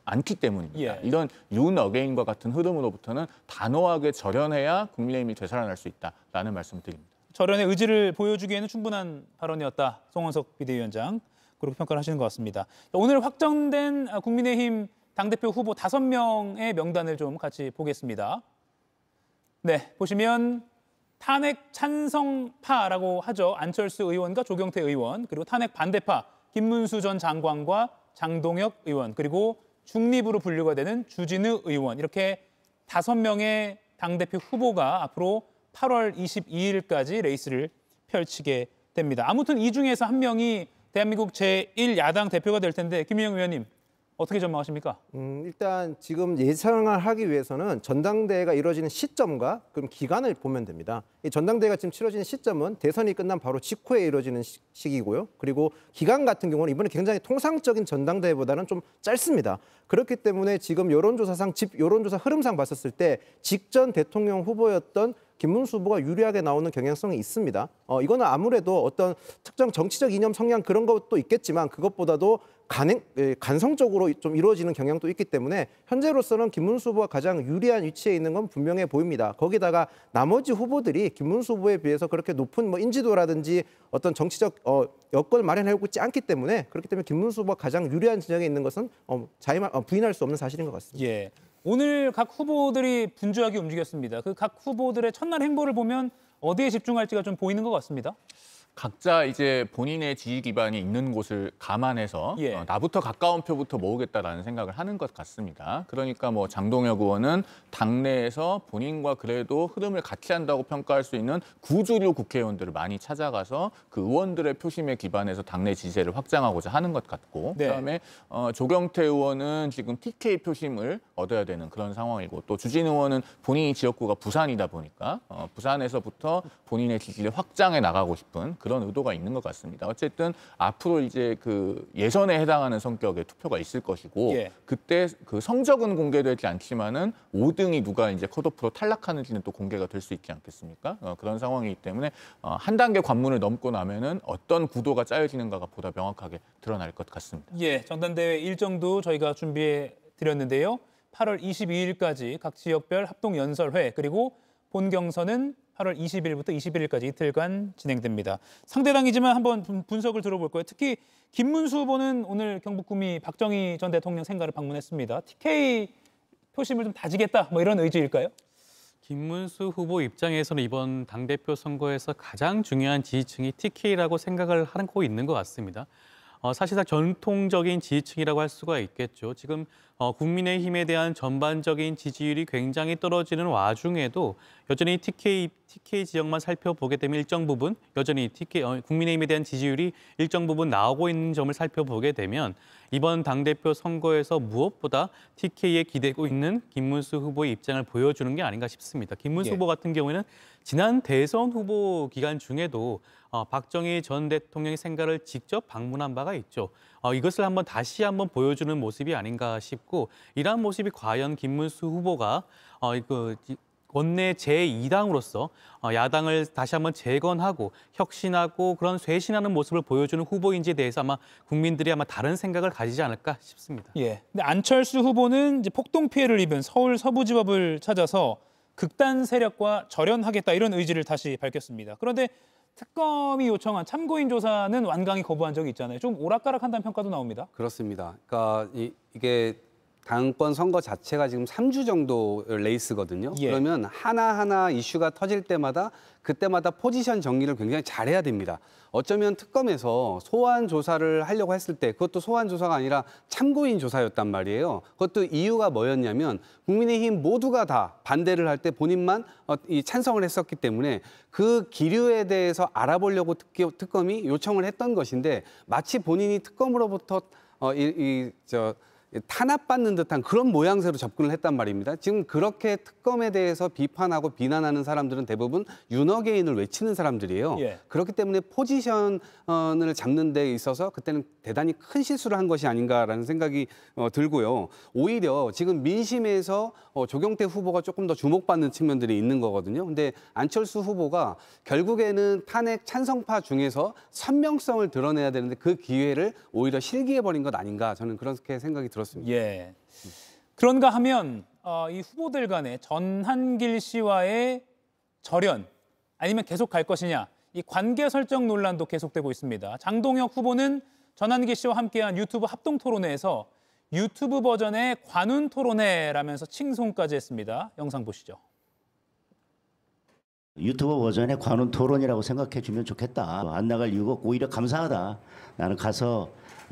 Speaker 6: 않기 때문입니다.
Speaker 1: 예.
Speaker 6: 이런 윤 어게인과 같은 흐름으로부터는 단호하게 절연해야 국민의힘이 되살아날 수 있다라는 말씀을 드립니다.
Speaker 1: 절연의 의지를 보여주기에는 충분한 발언이었다. 송원석 비대위원장 그렇게 평가를 하시는 것 같습니다. 오늘 확정된 국민의힘 당대표 후보 5명의 명단을 좀 같이 보겠습니다. 네, 보시면 탄핵 찬성파라고 하죠. 안철수 의원과 조경태 의원, 그리고 탄핵 반대파 김문수 전 장관과 장동혁 의원, 그리고 중립으로 분류가 되는 주진우 의원, 이렇게 5명의 당대표 후보가 앞으로 8월 22일까지 레이스를 펼치게 됩니다. 아무튼 이 중에서 한 명이 대한민국 제1야당 대표가 될 텐데 김민영 의원님 어떻게 전망하십니까?
Speaker 8: 일단 지금 예상을 하기 위해서는 전당대회가 이루어지는 시점과 그럼 기간을 보면 됩니다. 이 전당대회가 지금 치러지는 시점은 대선이 끝난 바로 직후에 이루어지는 시기고요. 그리고 기간 같은 경우는 이번에 굉장히 통상적인 전당대회보다는 좀 짧습니다. 그렇기 때문에 지금 여론조사상 여론조사 흐름상 봤었을 때 직전 대통령 후보였던 김문수 후보가 유리하게 나오는 경향성이 있습니다. 이거는 아무래도 어떤 특정 정치적 이념 성향 그런 것도 있겠지만 그것보다도 간성적으로 좀 이루어지는 경향도 있기 때문에 현재로서는 김문수 후보가 가장 유리한 위치에 있는 건 분명해 보입니다. 거기다가 나머지 후보들이 김문수 후보에 비해서 그렇게 높은 인지도라든지 어떤 정치적 여건을 마련하고 있지 않기 때문에 그렇기 때문에 김문수 후보가 가장 유리한 진영에 있는 것은 부인할 수 없는 사실인 것 같습니다.
Speaker 1: 예. 오늘 각 후보들이 분주하게 움직였습니다. 그 각 후보들의 첫날 행보를 보면 어디에 집중할지가 좀 보이는 것 같습니다.
Speaker 6: 각자 이제 본인의 지지 기반이 있는 곳을 감안해서 나부터 가까운 표부터 모으겠다라는 생각을 하는 것 같습니다. 그러니까 뭐 장동혁 의원은 당내에서 본인과 그래도 흐름을 같이 한다고 평가할 수 있는 구주류 국회의원들을 많이 찾아가서 그 의원들의 표심에 기반해서 당내 지지를 확장하고자 하는 것 같고 그다음에 조경태 의원은 지금 TK 표심을 얻어야 되는 그런 상황이고 또 주진 의원은 본인이 지역구가 부산이다 보니까 부산에서부터 본인의 지지를 확장해 나가고 싶은 그런 의도가 있는 것 같습니다. 어쨌든 앞으로 이제 그 예선에 해당하는 성격의 투표가 있을 것이고 그때 그 성적은 공개되지 않지만은 5등이 누가 이제 컷오프로 탈락하는지는 또 공개가 될 수 있지 않겠습니까? 그런 상황이기 때문에 한 단계 관문을 넘고 나면은 어떤 구도가 짜여지는가가 보다 명확하게 드러날 것 같습니다.
Speaker 1: 예, 전당대회 일정도 저희가 준비해 드렸는데요. 8월 22일까지 각 지역별 합동 연설회 그리고 본 경선은 8월 20일부터 21일까지 이틀간 진행됩니다. 상대당이지만 한번 분석을 들어볼 거예요. 특히 김문수 후보는 오늘 경북구미 박정희 전 대통령 생가를 방문했습니다. TK 표심을 좀 다지겠다 뭐 이런 의지일까요?
Speaker 7: 김문수 후보 입장에서는 이번 당대표 선거에서 가장 중요한 지지층이 TK라고 생각을 하고 있는 것 같습니다. 사실상 전통적인 지지층이라고 할 수가 있겠죠. 지금 국민의힘에 대한 전반적인 지지율이 굉장히 떨어지는 와중에도 여전히 TK 지역만 살펴보게 되면 일정 부분 여전히 국민의힘에 대한 지지율이 일정 부분 나오고 있는 점을 살펴보게 되면 이번 당대표 선거에서 무엇보다 TK에 기대고 있는 김문수 후보의 입장을 보여주는 게 아닌가 싶습니다. 김문수 후보 같은 경우에는 지난 대선 후보 기간 중에도 박정희 전 대통령의 생가를 직접 방문한 바가 있죠. 이것을 다시 한번 보여주는 모습이 아닌가 싶고 이러한 모습이 과연 김문수 후보가 원내 제2당으로서 야당을 다시 한번 재건하고 혁신하고 그런 쇄신하는 모습을 보여주는 후보인지에 대해서 아마 국민들이 아마 다른 생각을 가지지 않을까 싶습니다.
Speaker 1: 예. 근데 안철수 후보는 이제 폭동 피해를 입은 서울 서부지법을 찾아서 극단 세력과 절연하겠다 이런 의지를 다시 밝혔습니다. 그런데 특검이 요청한 참고인 조사는 완강히 거부한 적이 있잖아요. 좀 오락가락한다는 평가도 나옵니다.
Speaker 5: 그렇습니다. 그러니까 이게 당권 선거 자체가 지금 3주 정도 레이스거든요.
Speaker 1: 예.
Speaker 5: 그러면 하나하나 이슈가 터질 때마다 그때마다 포지션 정리를 굉장히 잘해야 됩니다. 어쩌면 특검에서 소환 조사를 하려고 했을 때 그것도 소환 조사가 아니라 참고인 조사였단 말이에요. 그것도 이유가 뭐였냐면 국민의힘 모두가 다 반대를 할 때 본인만 이 찬성을 했었기 때문에 그 기류에 대해서 알아보려고 특검이 요청을 했던 것인데 마치 본인이 특검으로부터 탄압받는 듯한 그런 모양새로 접근을 했단 말입니다. 지금 그렇게 특검에 대해서 비판하고 비난하는 사람들은 대부분 윤어게인을 외치는 사람들이에요.
Speaker 1: 예.
Speaker 5: 그렇기 때문에 포지션을 잡는 데 있어서 그때는 대단히 큰 실수를 한 것이 아닌가라는 생각이 들고요. 오히려 지금 민심에서 조경태 후보가 조금 더 주목받는 측면들이 있는 거거든요. 근데 안철수 후보가 결국에는 탄핵 찬성파 중에서 선명성을 드러내야 되는데 그 기회를 오히려 실기해버린 것 아닌가 저는 그렇게 생각이 들었습니다.
Speaker 1: 예. 그런가 하면 이 후보들 간의 전한길 씨와의 절연 아니면 계속 갈 것이냐 이 관계 설정 논란도 계속되고 있습니다. 장동혁 후보는 전한길 씨와 함께한 유튜브 합동 토론회에서 유튜브 버전의 관훈 토론회라면서 칭송까지 했습니다. 영상 보시죠.
Speaker 11: 유튜브 버전의 관훈 토론이라고 생각해 주면 좋겠다. 안 나갈 이유가 없고 오히려 감사하다. 나는 가서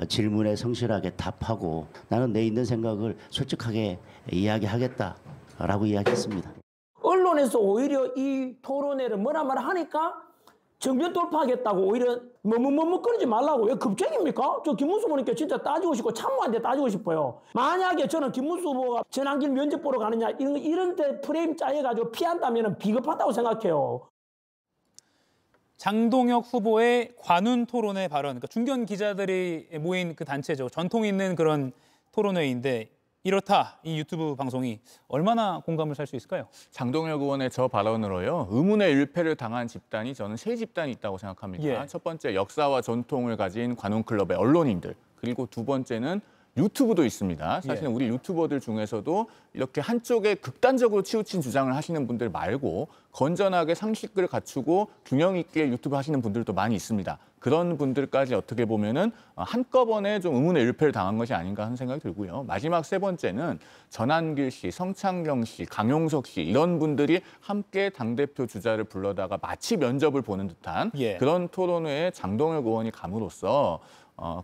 Speaker 11: 질문에 성실하게 답하고 나는 내 있는 생각을 솔직하게 이야기하겠다라고 이야기했습니다.
Speaker 15: 언론에서 오히려 이 토론회를 뭐라 하니까 정면 돌파하겠다고 오히려 머뭇거리지 말라고. 왜 급쟁입니까? 저 김문수 후보님께 진짜 따지고 싶고 참모한테 따지고 싶어요. 만약에 저는 김문수 후보가 전한길 면접 보러 가느냐 이런 데 프레임 짜여가지고 피한다면 비겁하다고 생각해요.
Speaker 1: 장동혁 후보의 관훈 토론회 발언, 그러니까 중견 기자들이 모인 그 단체죠. 전통 있는 그런 토론회인데 이렇다, 이 유튜브 방송이 얼마나 공감을 살 수 있을까요?
Speaker 6: 장동혁 의원의 저 발언으로요. 의문의 일패를 당한 집단이 저는 세 집단이 있다고 생각합니다.
Speaker 1: 예.
Speaker 6: 첫 번째, 역사와 전통을 가진 관훈클럽의 언론인들. 그리고 두 번째는 유튜브도 있습니다. 사실은 우리 유튜버들 중에서도 이렇게 한쪽에 극단적으로 치우친 주장을 하시는 분들 말고 건전하게 상식을 갖추고 균형 있게 유튜브 하시는 분들도 많이 있습니다. 그런 분들까지 어떻게 보면은 한꺼번에 좀 의문의 일패를 당한 것이 아닌가 하는 생각이 들고요. 마지막 세 번째는 전한길 씨, 성창경 씨, 강용석 씨 이런 분들이 함께 당대표 주자를 불러다가 마치 면접을 보는 듯한 그런 토론회에 장동혁 의원이 감으로써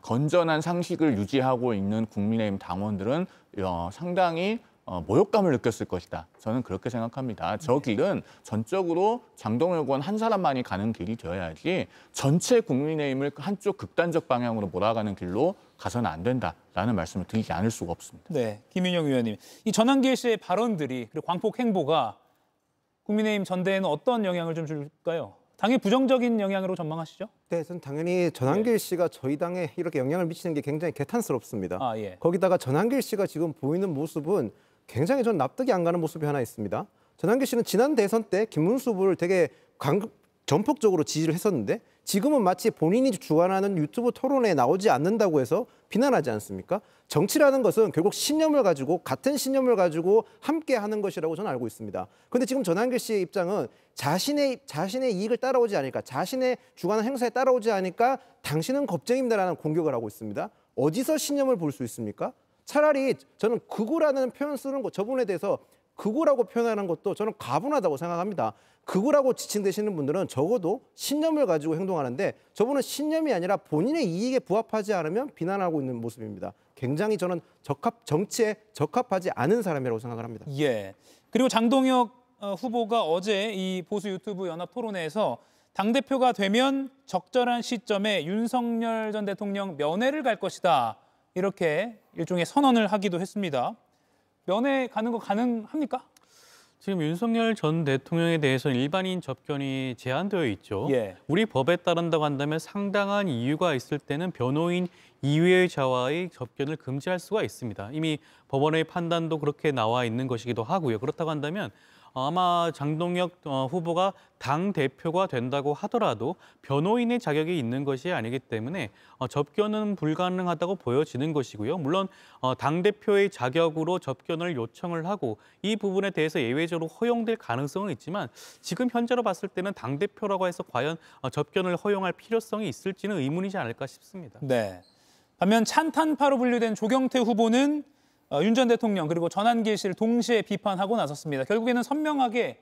Speaker 6: 건전한 상식을 유지하고 있는 국민의힘 당원들은 상당히 모욕감을 느꼈을 것이다. 저는 그렇게 생각합니다. 저 길은 전적으로 장동혁 의원 한 사람만이 가는 길이 되어야지 전체 국민의힘을 한쪽 극단적 방향으로 몰아가는 길로 가서는 안 된다라는 말씀을 드리지 않을 수가 없습니다.
Speaker 1: 네, 김윤영 의원님. 이 전한길 씨의 발언들이 그리고 광폭 행보가 국민의힘 전대에는 어떤 영향을 좀 줄까요? 당연히 부정적인 영향으로 전망하시죠?
Speaker 8: 네, 저는 당연히 전한길 씨가 저희 당에 이렇게 영향을 미치는 게 굉장히 개탄스럽습니다. 거기다가 전한길 씨가 지금 보이는 모습은 굉장히 전 납득이 안 가는 모습이 하나 있습니다. 전한길 씨는 지난 대선 때 김문수 후보를 되게 전폭적으로 지지를 했었는데 지금은 마치 본인이 주관하는 유튜브 토론에 나오지 않는다고 해서 비난하지 않습니까? 정치라는 것은 결국 신념을 가지고 같은 신념을 가지고 함께 하는 것이라고 저는 알고 있습니다. 그런데 지금 전한길 씨의 입장은 자신의 이익을 따라오지 않으니까 자신의 주관한 행사에 따라오지 않으니까 당신은 겁쟁입니다라는 공격을 하고 있습니다. 어디서 신념을 볼 수 있습니까? 차라리 저는 극우라는 표현 쓰는 것 저분에 대해서 극우라고 표현하는 것도 저는 가분하다고 생각합니다. 극우라고 지칭되시는 분들은 적어도 신념을 가지고 행동하는데 저분은 신념이 아니라 본인의 이익에 부합하지 않으면 비난하고 있는 모습입니다. 굉장히 저는 정치에 적합하지 않은 사람이라고 생각을 합니다.
Speaker 1: 예. 그리고 장동혁 후보가 어제 이 보수 유튜브 연합 토론회에서 당대표가 되면 적절한 시점에 윤석열 전 대통령 면회를 갈 것이다. 이렇게 일종의 선언을 하기도 했습니다. 면회 가는 거 가능합니까?
Speaker 7: 지금 윤석열 전 대통령에 대해서는 일반인 접견이 제한되어 있죠. 우리 법에 따른다고 한다면 상당한 이유가 있을 때는 변호인 이외자와의 접견을 금지할 수가 있습니다. 이미 법원의 판단도 그렇게 나와 있는 것이기도 하고요. 그렇다고 한다면 아마 장동혁 후보가 당대표가 된다고 하더라도 변호인의 자격이 있는 것이 아니기 때문에 접견은 불가능하다고 보여지는 것이고요. 물론 당대표의 자격으로 접견을 요청을 하고 이 부분에 대해서 예외적으로 허용될 가능성은 있지만 지금 현재로 봤을 때는 당대표라고 해서 과연 접견을 허용할 필요성이 있을지는 의문이지 않을까 싶습니다.
Speaker 1: 네. 반면 찬탄파로 분류된 조경태 후보는 윤 전 대통령 그리고 전환길 씨를 동시에 비판하고 나섰습니다. 결국에는 선명하게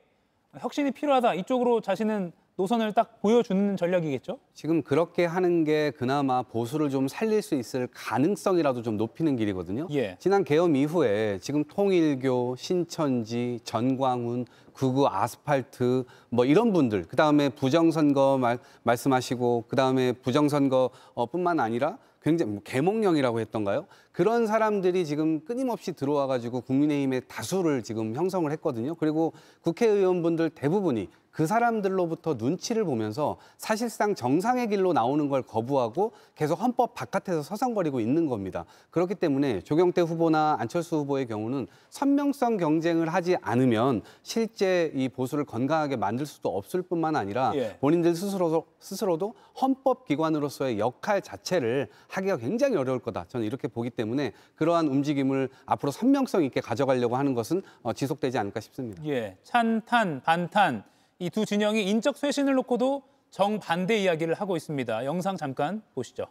Speaker 1: 혁신이 필요하다. 이쪽으로 자신은 노선을 딱 보여주는 전략이겠죠?
Speaker 5: 지금 그렇게 하는 게 그나마 보수를 좀 살릴 수 있을 가능성이라도 좀 높이는 길이거든요.
Speaker 1: 예.
Speaker 5: 지난 계엄 이후에 지금 통일교, 신천지, 전광훈, 구구 아스팔트 뭐 이런 분들, 그다음에 부정선거 말씀하시고 그다음에 부정선거뿐만 아니라 굉장히 계몽령이라고 했던가요? 그런 사람들이 지금 끊임없이 들어와가지고 국민의힘의 다수를 지금 형성을 했거든요. 그리고 국회의원분들 대부분이 그 사람들로부터 눈치를 보면서 사실상 정상의 길로 나오는 걸 거부하고 계속 헌법 바깥에서 서성거리고 있는 겁니다. 그렇기 때문에 조경태 후보나 안철수 후보의 경우는 선명성 경쟁을 하지 않으면 실제 이 보수를 건강하게 만들 수도 없을 뿐만 아니라 본인들 스스로도 헌법기관으로서의 역할 자체를 하기가 굉장히 어려울 거다. 저는 이렇게 보기 때문에 그러한 움직임을 앞으로 선명성 있게 가져가려고 하는 것은 지속되지 않을까 싶습니다.
Speaker 1: 예, 찬탄, 반탄. 이 두 진영이 인적 쇄신을 놓고도 정반대 이야기를 하고 있습니다. 영상 잠깐 보시죠.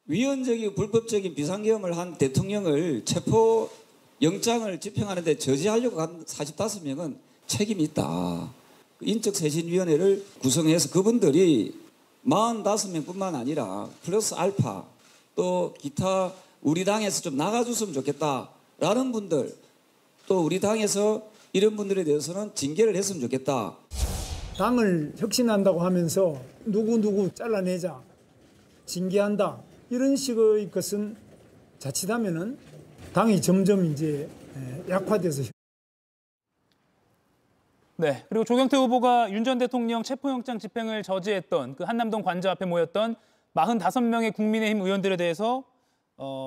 Speaker 13: 위헌적이고 불법적인 비상계엄을 한 대통령을 체포 영장을 집행하는데 저지하려고 한 45명은 책임이 있다. 인적쇄신위원회를 구성해서 그분들이 45명뿐만 아니라 플러스 알파 또 기타 우리 당에서 좀 나가줬으면 좋겠다라는 분들 또 우리 당에서 이런 분들에 대해서는 징계를 했으면 좋겠다.
Speaker 10: 당을 혁신한다고 하면서 누구 잘라내자, 징계한다 이런 식의 것은 자칫하면은 당이 점점 이제 약화돼서.
Speaker 1: 네, 그리고 조경태 후보가 윤 전 대통령 체포영장 집행을 저지했던 그 한남동 관저 앞에 모였던 45명의 국민의힘 의원들에 대해서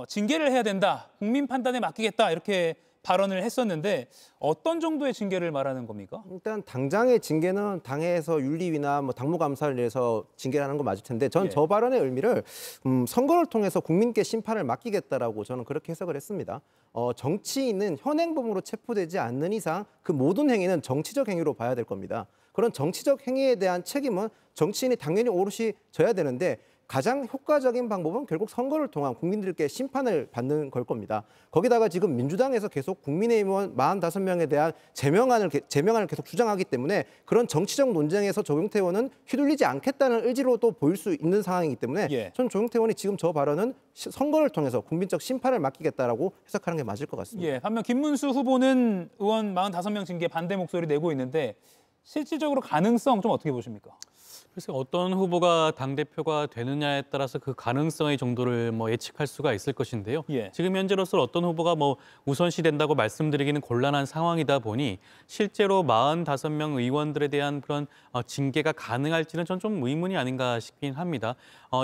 Speaker 1: 징계를 해야 된다, 국민 판단에 맡기겠다 이렇게 발언을 했었는데 어떤 정도의 징계를 말하는 겁니까?
Speaker 8: 일단 당장의 징계는 당에서 윤리위나 뭐 당무감사를 내서 징계를 하는 거 맞을 텐데 저는 저 발언의 의미를 선거를 통해서 국민께 심판을 맡기겠다라고 저는 그렇게 해석을 했습니다. 정치인은 현행범으로 체포되지 않는 이상 그 모든 행위는 정치적 행위로 봐야 될 겁니다. 그런 정치적 행위에 대한 책임은 정치인이 당연히 오롯이 져야 되는데 가장 효과적인 방법은 결국 선거를 통한 국민들께 심판을 받는 걸 겁니다. 거기다가 지금 민주당에서 계속 국민의힘 의원 45명에 대한 제명안을 계속 주장하기 때문에 그런 정치적 논쟁에서 조경태 의원은 휘둘리지 않겠다는 의지로도 보일 수 있는 상황이기 때문에 전 조경태 의원이 지금 저 발언은 선거를 통해서 국민적 심판을 맡기겠다라고 해석하는 게 맞을 것 같습니다.
Speaker 1: 예, 반면 김문수 후보는 의원 45명 징계 반대 목소리 내고 있는데 실질적으로 가능성 좀 어떻게 보십니까?
Speaker 7: 글쎄 어떤 후보가 당대표가 되느냐에 따라서 그 가능성의 정도를 예측할 수가 있을 것인데요. 지금 현재로서 어떤 후보가 우선시 된다고 말씀드리기는 곤란한 상황이다 보니 실제로 45명 의원들에 대한 그런 징계가 가능할지는 전 좀 의문이 아닌가 싶긴 합니다.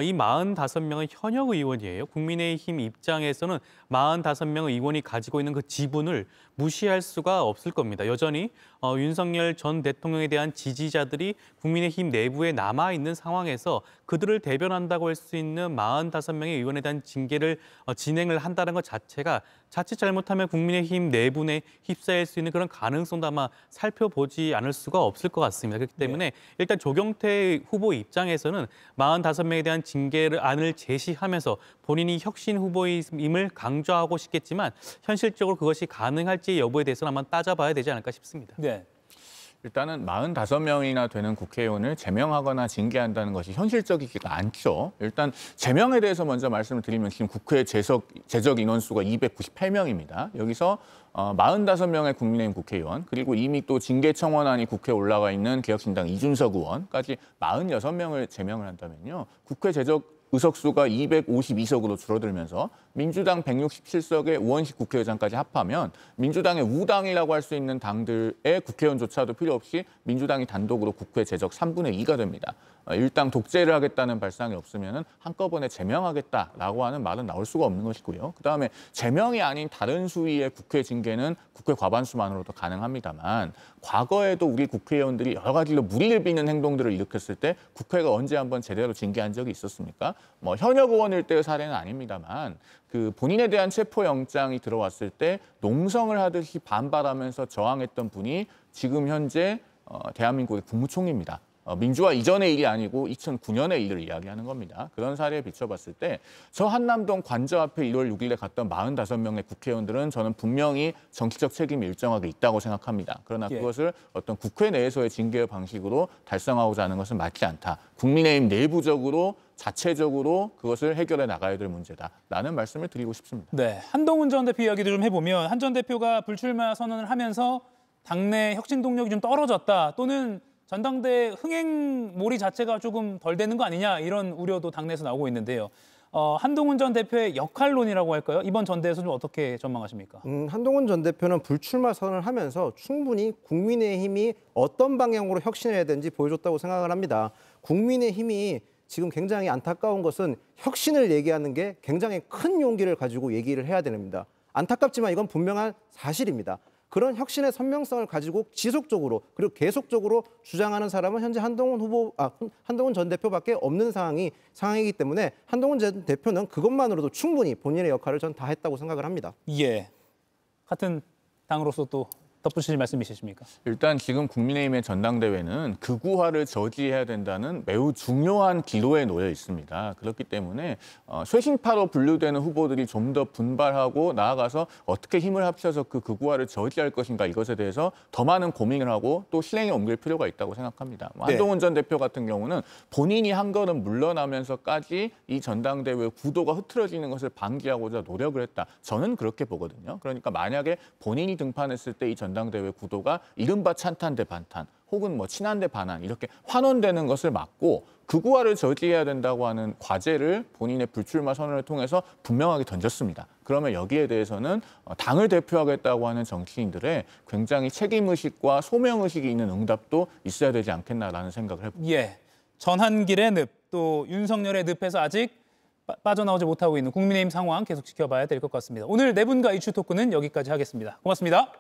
Speaker 7: 이 45명은 현역 의원이에요. 국민의힘 입장에서는 45명 의원이 가지고 있는 그 지분을 무시할 수가 없을 겁니다. 여전히 윤석열 전 대통령에 대한 지지자들이 국민의힘 내부에 남아있는 상황에서 그들을 대변한다고 할 수 있는 45명의 의원에 대한 징계를 진행을 한다는 것 자체가 자칫 잘못하면 국민의힘 내분에 휩싸일 수 있는 그런 가능성도 아마 살펴보지 않을 수가 없을 것 같습니다. 그렇기 때문에 일단 조경태 후보 입장에서는 45명에 대한 징계안을 제시하면서 본인이 혁신 후보임을 강조하고 싶겠지만 현실적으로 그것이 가능할지 여부에 대해서는 아마 따져봐야 되지 않을까 싶습니다.
Speaker 1: 네.
Speaker 6: 일단은 45명이나 되는 국회의원을 제명하거나 징계한다는 것이 현실적이지가 않죠. 일단 제명에 대해서 먼저 말씀을 드리면 지금 국회 제적 인원수가 298명입니다. 여기서 45명의 국민의힘 국회의원 그리고 이미 또 징계 청원안이 국회에 올라가 있는 개혁신당 이준석 의원까지 46명을 제명을 한다면요. 국회 제적 의석수가 252석으로 줄어들면서 민주당 167석의 우원식 국회의장까지 합하면 민주당의 우당이라고 할 수 있는 당들의 국회의원조차도 필요 없이 민주당이 단독으로 국회 재적 3분의 2가 됩니다. 일당 독재를 하겠다는 발상이 없으면 한꺼번에 제명하겠다라고 하는 말은 나올 수가 없는 것이고요. 그다음에 제명이 아닌 다른 수위의 국회 징계는 국회 과반수만으로도 가능합니다만 과거에도 우리 국회의원들이 여러 가지로 무리를 빚는 행동들을 일으켰을 때 국회가 언제 한번 제대로 징계한 적이 있었습니까? 뭐 현역 의원일 때의 사례는 아닙니다만 그 본인에 대한 체포영장이 들어왔을 때 농성을 하듯이 반발하면서 저항했던 분이 지금 현재 대한민국의 국무총리입니다. 민주화 이전의 일이 아니고 2009년의 일을 이야기하는 겁니다. 그런 사례에 비춰봤을 때 저 한남동 관저 앞에 1월 6일에 갔던 45명의 국회의원들은 저는 분명히 정치적 책임이 일정하게 있다고 생각합니다. 그러나 그것을 어떤 국회 내에서의 징계 방식으로 달성하고자 하는 것은 맞지 않다. 국민의힘 내부적으로 자체적으로 그것을 해결해 나가야 될 문제다라는 말씀을 드리고 싶습니다.
Speaker 1: 네, 한동훈 전 대표 이야기도 좀 해보면 한 전 대표가 불출마 선언을 하면서 당내 혁신 동력이 좀 떨어졌다 또는 전당대 흥행몰이 자체가 조금 덜 되는 거 아니냐 이런 우려도 당내에서 나오고 있는데요. 한동훈 전 대표의 역할론이라고 할까요? 이번 전대에서 좀 어떻게 전망하십니까?
Speaker 8: 한동훈 전 대표는 불출마 선언을 하면서 충분히 국민의힘이 어떤 방향으로 혁신을 해야 되는지 보여줬다고 생각을 합니다. 국민의힘이 지금 굉장히 안타까운 것은 혁신을 얘기하는 게 굉장히 큰 용기를 가지고 얘기를 해야 됩니다. 안타깝지만 이건 분명한 사실입니다. 그런 혁신의 선명성을 가지고 지속적으로 그리고 계속적으로 주장하는 사람은 현재 한동훈 전 대표밖에 없는 상황이기 때문에 한동훈 전 대표는 그것만으로도 충분히 본인의 역할을 전 다 했다고 생각을 합니다.
Speaker 1: 예, 같은 당으로서 또 덧붙이실 말씀 있으십니까?
Speaker 6: 일단 지금 국민의힘의 전당대회는 극우화를 저지해야 된다는 매우 중요한 기로에 놓여 있습니다. 그렇기 때문에 쇄신파로 분류되는 후보들이 좀 더 분발하고 나아가서 어떻게 힘을 합쳐서 그 극우화를 저지할 것인가 이것에 대해서 더 많은 고민을 하고 또 실행에 옮길 필요가 있다고 생각합니다. 한동훈 전 대표 같은 경우는 본인이 한 걸음 물러나면서까지 이 전당대회 구도가 흐트러지는 것을 방지하고자 노력을 했다. 저는 그렇게 보거든요. 그러니까 만약에 본인이 등판했을 때 이 전당대회 구도가 이른바 찬탄 대 반탄 혹은 뭐 친한 대 반한 이렇게 환원되는 것을 막고 극우화를 저지해야 된다고 하는 과제를 본인의 불출마 선언을 통해서 분명하게 던졌습니다. 그러면 여기에 대해서는 당을 대표하겠다고 하는 정치인들의 굉장히 책임의식과 소명의식이 있는 응답도 있어야 되지 않겠나라는 생각을 해봅니다.
Speaker 1: 예, 전한길의 늪, 또 윤석열의 늪에서 아직 빠져나오지 못하고 있는 국민의힘 상황 계속 지켜봐야 될 것 같습니다. 오늘 네 분과 이슈 토크는 여기까지 하겠습니다. 고맙습니다.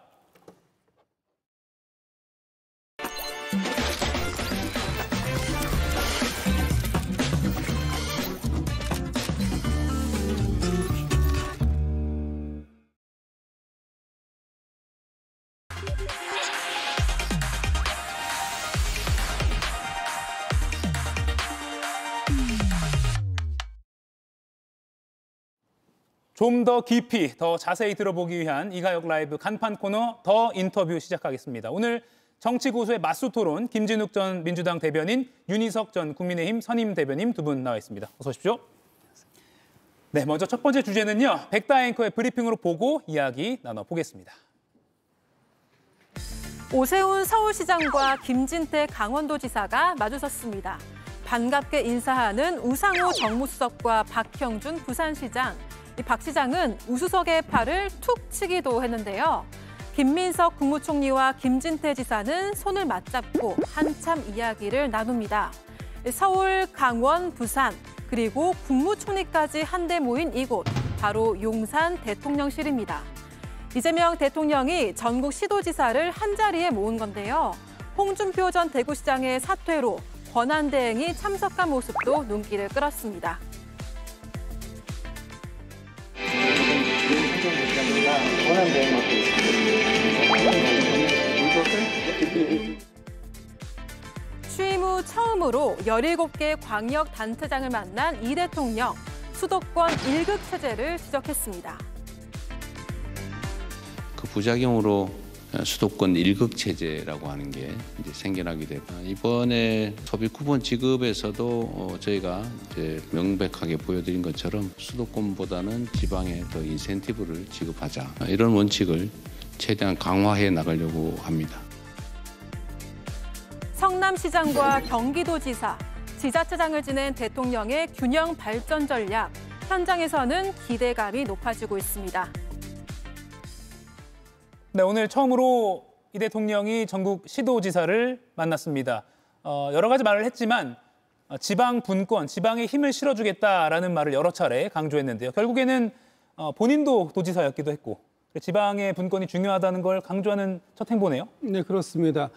Speaker 1: 좀 더 깊이, 더 자세히 들어보기 위한 이가혁 라이브 간판 코너 더 인터뷰 시작하겠습니다. 오늘 정치 고수의 맞수 토론 김진욱 전 민주당 대변인, 윤희석 전 국민의힘 선임 대변인 두 분 나와 있습니다. 어서 오십시오. 네, 먼저 첫 번째 주제는요. 백다 앵커의 브리핑으로 보고 이야기 나눠보겠습니다.
Speaker 2: 오세훈 서울시장과 김진태 강원도지사가 마주섰습니다. 반갑게 인사하는 우상호 정무수석과 박형준 부산시장. 박 시장은 우수석의 팔을 툭 치기도 했는데요. 김민석 국무총리와 김진태 지사는 손을 맞잡고 한참 이야기를 나눕니다. 서울, 강원, 부산, 그리고 국무총리까지 한데 모인 이곳, 바로 용산 대통령실입니다. 이재명 대통령이 전국 시도지사를 한자리에 모은 건데요. 홍준표 전 대구시장의 사퇴로 권한대행이 참석한 모습도 눈길을 끌었습니다. 취임 후 처음으로 17개 광역단체장을 만난 이 대통령, 수도권 1극 체제를 지적했습니다.
Speaker 16: 그 부작용으로 수도권 1극 체제라고 하는 게 이제 생겨나게 되고, 이번에 소비 쿠폰 지급에서도 저희가 이제 명백하게 보여드린 것처럼 수도권보다는 지방에 더 인센티브를 지급하자, 이런 원칙을 최대한 강화해 나가려고 합니다.
Speaker 2: 성남시장과 경기도지사, 지자체장을 지낸 대통령의 균형 발전 전략, 현장에서는 기대감이 높아지고 있습니다.
Speaker 1: 네, 오늘 처음으로 이 대통령이 전국 시도지사를 만났습니다. 여러 가지 말을 했지만 지방 분권, 지방에 힘을 실어주겠다라는 말을 여러 차례 강조했는데요. 결국에는 본인도 도지사였기도 했고 지방의 분권이 중요하다는 걸 강조하는 첫 행보네요.
Speaker 17: 네, 그렇습니다.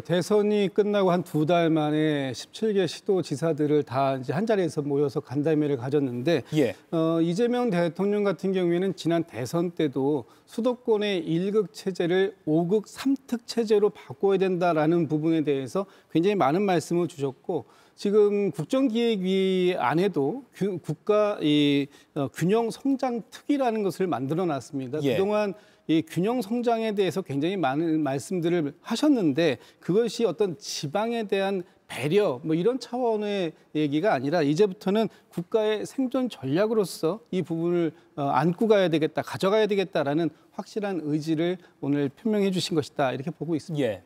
Speaker 17: 대선이 끝나고 한 2달 만에 17개 시도지사들을 다 이제 한 자리에서 모여서 간담회를 가졌는데
Speaker 1: 예.
Speaker 17: 이재명 대통령 같은 경우에는 지난 대선 때도 수도권의 1극 체제를 5극 3특 체제로 바꿔야 된다라는 부분에 대해서 굉장히 많은 말씀을 주셨고 지금 국정기획위 안에도 국가 균형 성장 특위라는 것을 만들어 놨습니다.
Speaker 1: 예.
Speaker 17: 그동안 이 균형 성장에 대해서 굉장히 많은 말씀들을 하셨는데 그것이 어떤 지방에 대한 배려 뭐 이런 차원의 얘기가 아니라 이제부터는 국가의 생존 전략으로서 이 부분을 안고 가야 되겠다, 가져가야 되겠다라는 확실한 의지를 오늘 표명해 주신 것이다 이렇게 보고 있습니다.
Speaker 1: 예.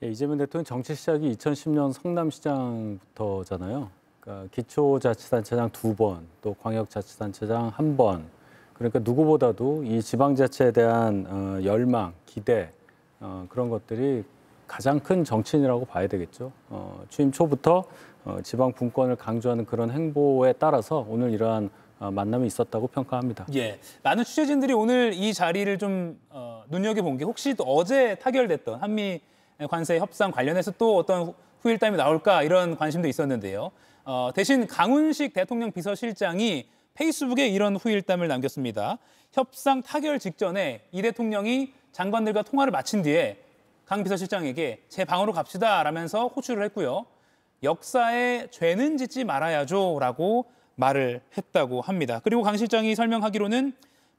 Speaker 7: 예, 이재명 대통령 정치 시작이 2010년 성남시장부터잖아요. 그러니까 기초자치단체장 2번, 또 광역자치단체장 1번. 그러니까 누구보다도 이 지방자치에 대한 열망, 기대 그런 것들이 가장 큰 정치인이라고 봐야 되겠죠. 취임 초부터 지방 분권을 강조하는 그런 행보에 따라서 오늘 이러한 만남이 있었다고 평가합니다.
Speaker 1: 예, 많은 취재진들이 오늘 이 자리를 좀 눈여겨본 게 혹시 또 어제 타결됐던 한미 관세 협상 관련해서 또 어떤 후일담이 나올까 이런 관심도 있었는데요. 대신 강훈식 대통령 비서실장이 페이스북에 이런 후일담을 남겼습니다. 협상 타결 직전에 이 대통령이 장관들과 통화를 마친 뒤에 강 비서실장에게 제 방으로 갑시다 라면서 호출을 했고요. 역사에 죄는 짓지 말아야죠 라고 말을 했다고 합니다. 그리고 강 실장이 설명하기로는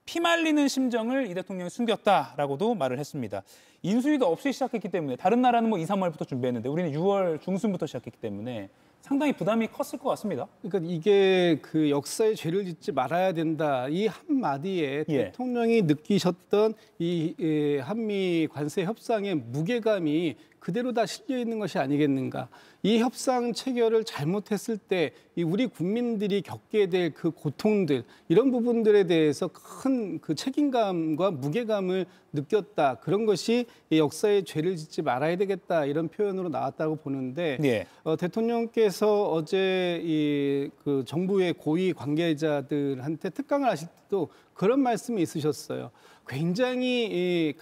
Speaker 1: 피말리는 심정을 이 대통령이 숨겼다라고도 말을 했습니다. 인수위도 없이 시작했기 때문에 다른 나라는 뭐 2, 3월부터 준비했는데 우리는 6월 중순부터 시작했기 때문에 상당히 부담이 컸을 것 같습니다.
Speaker 17: 그러니까 이게 그 역사에 죄를 짓지 말아야 된다. 이 한마디에
Speaker 1: 예.
Speaker 17: 대통령이 느끼셨던 이 한미 관세 협상의 무게감이 그대로 다 실려 있는 것이 아니겠는가. 이 협상 체결을 잘못했을 때 우리 국민들이 겪게 될 그 고통들 이런 부분들에 대해서 큰 그 책임감과 무게감을 느꼈다. 그런 것이 역사에 죄를 짓지 말아야 되겠다 이런 표현으로 나왔다고 보는데
Speaker 1: 예.
Speaker 17: 대통령께서 어제 그 정부의 고위 관계자들한테 특강을 하실 때도 그런 말씀이 있으셨어요. 굉장히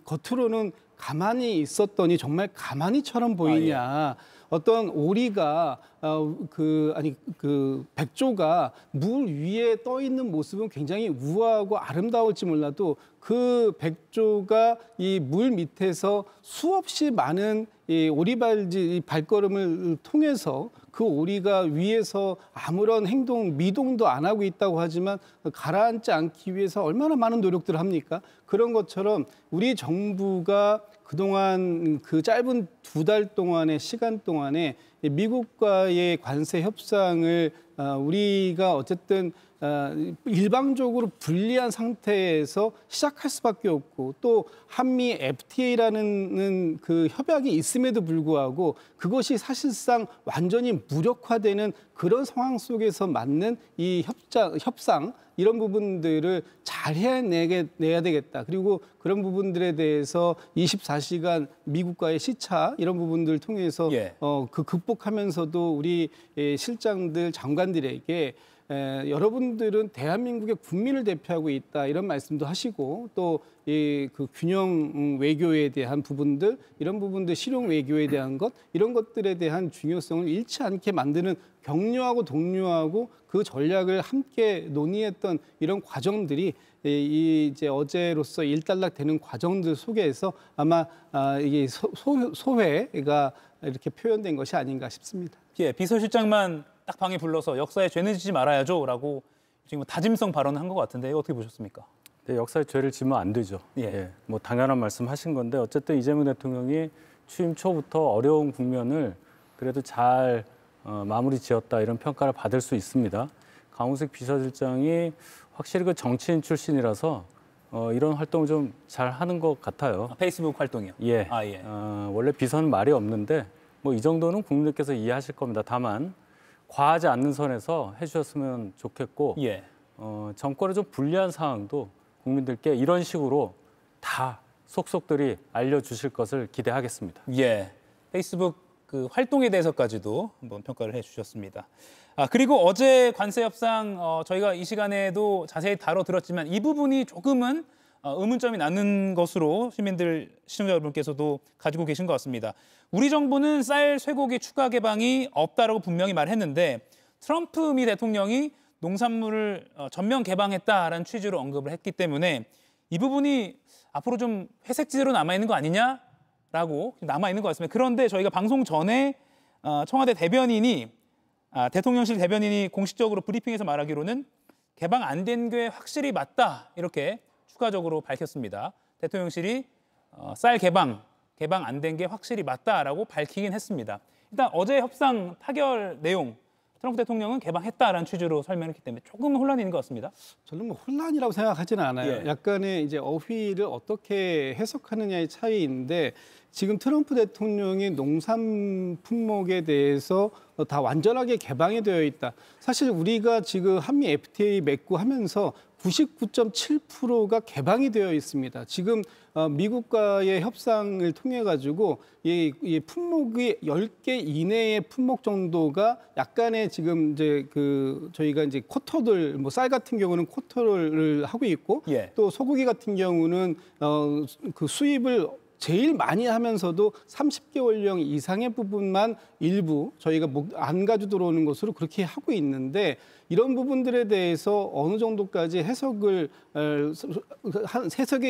Speaker 17: 겉으로는 가만히 있었더니 정말 가만히처럼 보이냐. 어떤 오리가 백조가 물 위에 떠 있는 모습은 굉장히 우아하고 아름다울지 몰라도 그 백조가 이 물 밑에서 수없이 많은 이 오리발질 발걸음을 통해서 그 오리가 위에서 아무런 미동도 안 하고 있다고 하지만 가라앉지 않기 위해서 얼마나 많은 노력들을 합니까? 그런 것처럼 우리 정부가 그동안 그 짧은 2달 동안의 시간 동안에 미국과의 관세 협상을 우리가 어쨌든 일방적으로 불리한 상태에서 시작할 수밖에 없고 또 한미 FTA라는 그 협약이 있음에도 불구하고 그것이 사실상 완전히 무력화되는 그런 상황 속에서 맞는 이 협상 이런 부분들을 잘 해내야 되겠다. 그리고 그런 부분들에 대해서 24시간 미국과의 시차 이런 부분들을 통해서 그 극복하면서도 우리 실장들 장관들에게 여러분들은 대한민국의 국민을 대표하고 있다 이런 말씀도 하시고 또 그 균형 외교에 대한 부분들 이런 부분들 실용 외교에 대한 것 이런 것들에 대한 중요성을 잃지 않게 만드는 격려하고 독려하고 그 전략을 함께 논의했던 이런 과정들이 이제 어제로서 일단락되는 과정들 속에서 아마 이게 소회가 이렇게 표현된 것이 아닌가 싶습니다.
Speaker 1: 예, 비서실장만 딱 방에 불러서 역사에 죄는 짓지 말아야죠라고 지금 다짐성 발언을 한 것 같은데 어떻게 보셨습니까?
Speaker 7: 네, 역사에 죄를 지면 안 되죠. 예, 뭐 당연한 말씀하신 건데 어쨌든 이재명 대통령이 취임 초부터 어려운 국면을 그래도 잘 마무리 지었다 이런 평가를 받을 수 있습니다. 강훈식 비서실장이 확실히 그 정치인 출신이라서 이런 활동을 좀 잘 하는 것 같아요.
Speaker 1: 페이스북 활동이요?
Speaker 7: 예. 원래 비서는 말이 없는데 뭐 이 정도는 국민들께서 이해하실 겁니다. 다만 과하지 않는 선에서 해주셨으면 좋겠고
Speaker 1: 예.
Speaker 7: 정권에 좀 불리한 사항도 국민들께 이런 식으로 다 속속들이 알려주실 것을 기대하겠습니다.
Speaker 1: 예. 페이스북 그 활동에 대해서까지도 한번 평가를 해주셨습니다. 그리고 어제 관세 협상 저희가 이 시간에도 자세히 다뤄들었지만 이 부분이 조금은 의문점이 나는 것으로 시청자 여러분께서도 가지고 계신 것 같습니다. 우리 정부는 쌀, 쇠고기 추가 개방이 없다라고 분명히 말했는데 트럼프 미 대통령이 농산물을 전면 개방했다라는 취지로 언급을 했기 때문에 이 부분이 앞으로 좀 회색지대로 남아있는 거 아니냐라고 남아있는 것 같습니다. 그런데 저희가 방송 전에 청와대 대통령실 대변인이 공식적으로 브리핑에서 말하기로는 개방 안 된 게 확실히 맞다 이렇게 추가적으로 밝혔습니다. 대통령실이 쌀 개방 안 된 게 확실히 맞다라고 밝히긴 했습니다. 일단 어제 협상 타결 내용 트럼프 대통령은 개방했다라는 취지로 설명했기 때문에 조금 혼란이 있는 것 같습니다.
Speaker 17: 저는 뭐 혼란이라고 생각하지는 않아요.
Speaker 1: 예.
Speaker 17: 약간의 이제 어휘를 어떻게 해석하느냐의 차이인데 지금 트럼프 대통령이 농산 품목에 대해서 다 완전하게 개방이 되어 있다. 사실 우리가 지금 한미 FTA 맺고 하면서 99.7%가 개방이 되어 있습니다. 지금 미국과의 협상을 통해 가지고 이 품목이 10개 이내의 품목 정도가 약간의 지금 이제 저희가 이제 쿼터들 뭐 쌀 같은 경우는 쿼터를 하고 있고
Speaker 1: 예.
Speaker 17: 또 소고기 같은 경우는 그 수입을 제일 많이 하면서도 30개월령 이상의 부분만 일부 저희가 안 가져 들어오는 것으로 그렇게 하고 있는데 이런 부분들에 대해서 어느 정도까지 해석의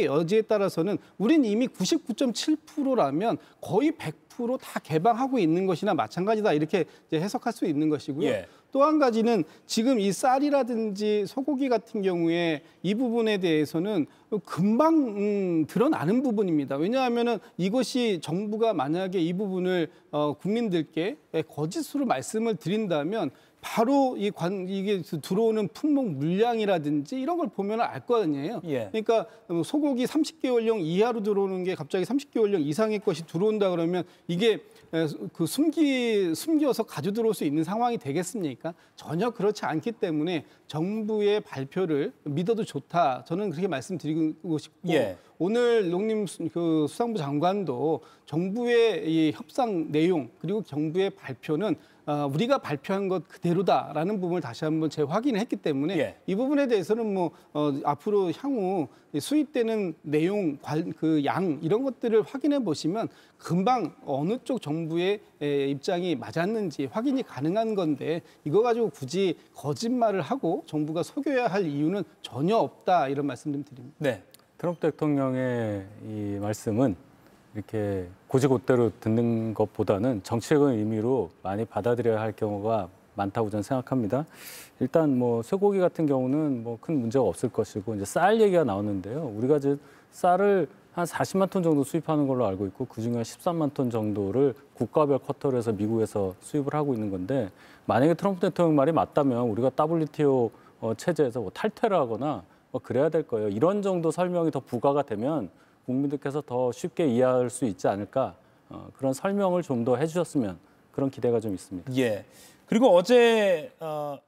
Speaker 17: 여지에 따라서는 우린 이미 99.7%라면 거의 100% 다 개방하고 있는 것이나 마찬가지다 이렇게 이제 해석할 수 있는 것이고요.
Speaker 1: 예.
Speaker 17: 또 한 가지는 지금 이 쌀이라든지 소고기 같은 경우에 이 부분에 대해서는 금방 드러나는 부분입니다. 왜냐하면은 이것이 정부가 만약에 이 부분을 국민들께 거짓으로 말씀을 드린다면 바로 이게 들어오는 품목 물량이라든지 이런 걸 보면 알 거 아니에요.
Speaker 1: 예.
Speaker 17: 그러니까 소고기 30개월령 이하로 들어오는 게 갑자기 30개월령 이상의 것이 들어온다 그러면 이게 숨겨서 가져 들어올 수 있는 상황이 되겠습니까? 전혀 그렇지 않기 때문에 정부의 발표를 믿어도 좋다. 저는 그렇게 말씀드리고 싶고
Speaker 1: 예.
Speaker 17: 오늘 수상부 장관도 정부의 이 협상 내용 그리고 정부의 발표는 우리가 발표한 것 그대로다라는 부분을 다시 한번 재확인을 했기 때문에
Speaker 1: 예.
Speaker 17: 이 부분에 대해서는 뭐 앞으로 향후 수입되는 내용, 양 이런 것들을 확인해 보시면 금방 어느 쪽 정부의 입장이 맞았는지 확인이 가능한 건데 이거 가지고 굳이 거짓말을 하고 정부가 속여야 할 이유는 전혀 없다 이런 말씀 좀 드립니다.
Speaker 7: 네, 트럼프 대통령의 이 말씀은 이렇게 고지고대로 듣는 것보다는 정치적인 의미로 많이 받아들여야 할 경우가 많다고 저는 생각합니다. 일단 뭐 쇠고기 같은 경우는 뭐 큰 문제가 없을 것이고 이제 쌀 얘기가 나오는데요. 우리가 이제 쌀을 한 40만 톤 정도 수입하는 걸로 알고 있고 그중에 13만 톤 정도를 국가별 쿼터로 해서 미국에서 수입을 하고 있는 건데 만약에 트럼프 대통령 말이 맞다면 우리가 WTO 체제에서 뭐 탈퇴를 하거나 뭐 그래야 될 거예요. 이런 정도 설명이 더 부과가 되면 국민들께서 더 쉽게 이해할 수 있지 않을까 그런 설명을 좀 더 해주셨으면 그런 기대가 좀 있습니다.
Speaker 1: 예. 그리고 어제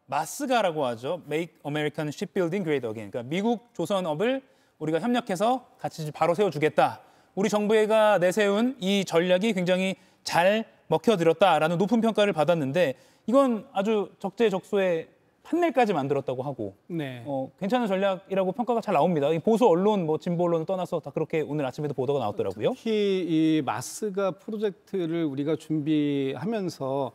Speaker 1: 마스가라고 하죠. Make American Shipbuilding Great Again. 그러니까 미국 조선업을 우리가 협력해서 같이 바로 세워주겠다. 우리 정부가 내세운 이 전략이 굉장히 잘 먹혀들었다라는 높은 평가를 받았는데 이건 아주 적재적소에 판넬까지 만들었다고 하고
Speaker 17: 네.
Speaker 1: 괜찮은 전략이라고 평가가 잘 나옵니다. 보수 언론, 뭐 진보 언론을 떠나서 다 그렇게 오늘 아침에도 보도가 나왔더라고요.
Speaker 17: 특히 이 마스가 프로젝트를 우리가 준비하면서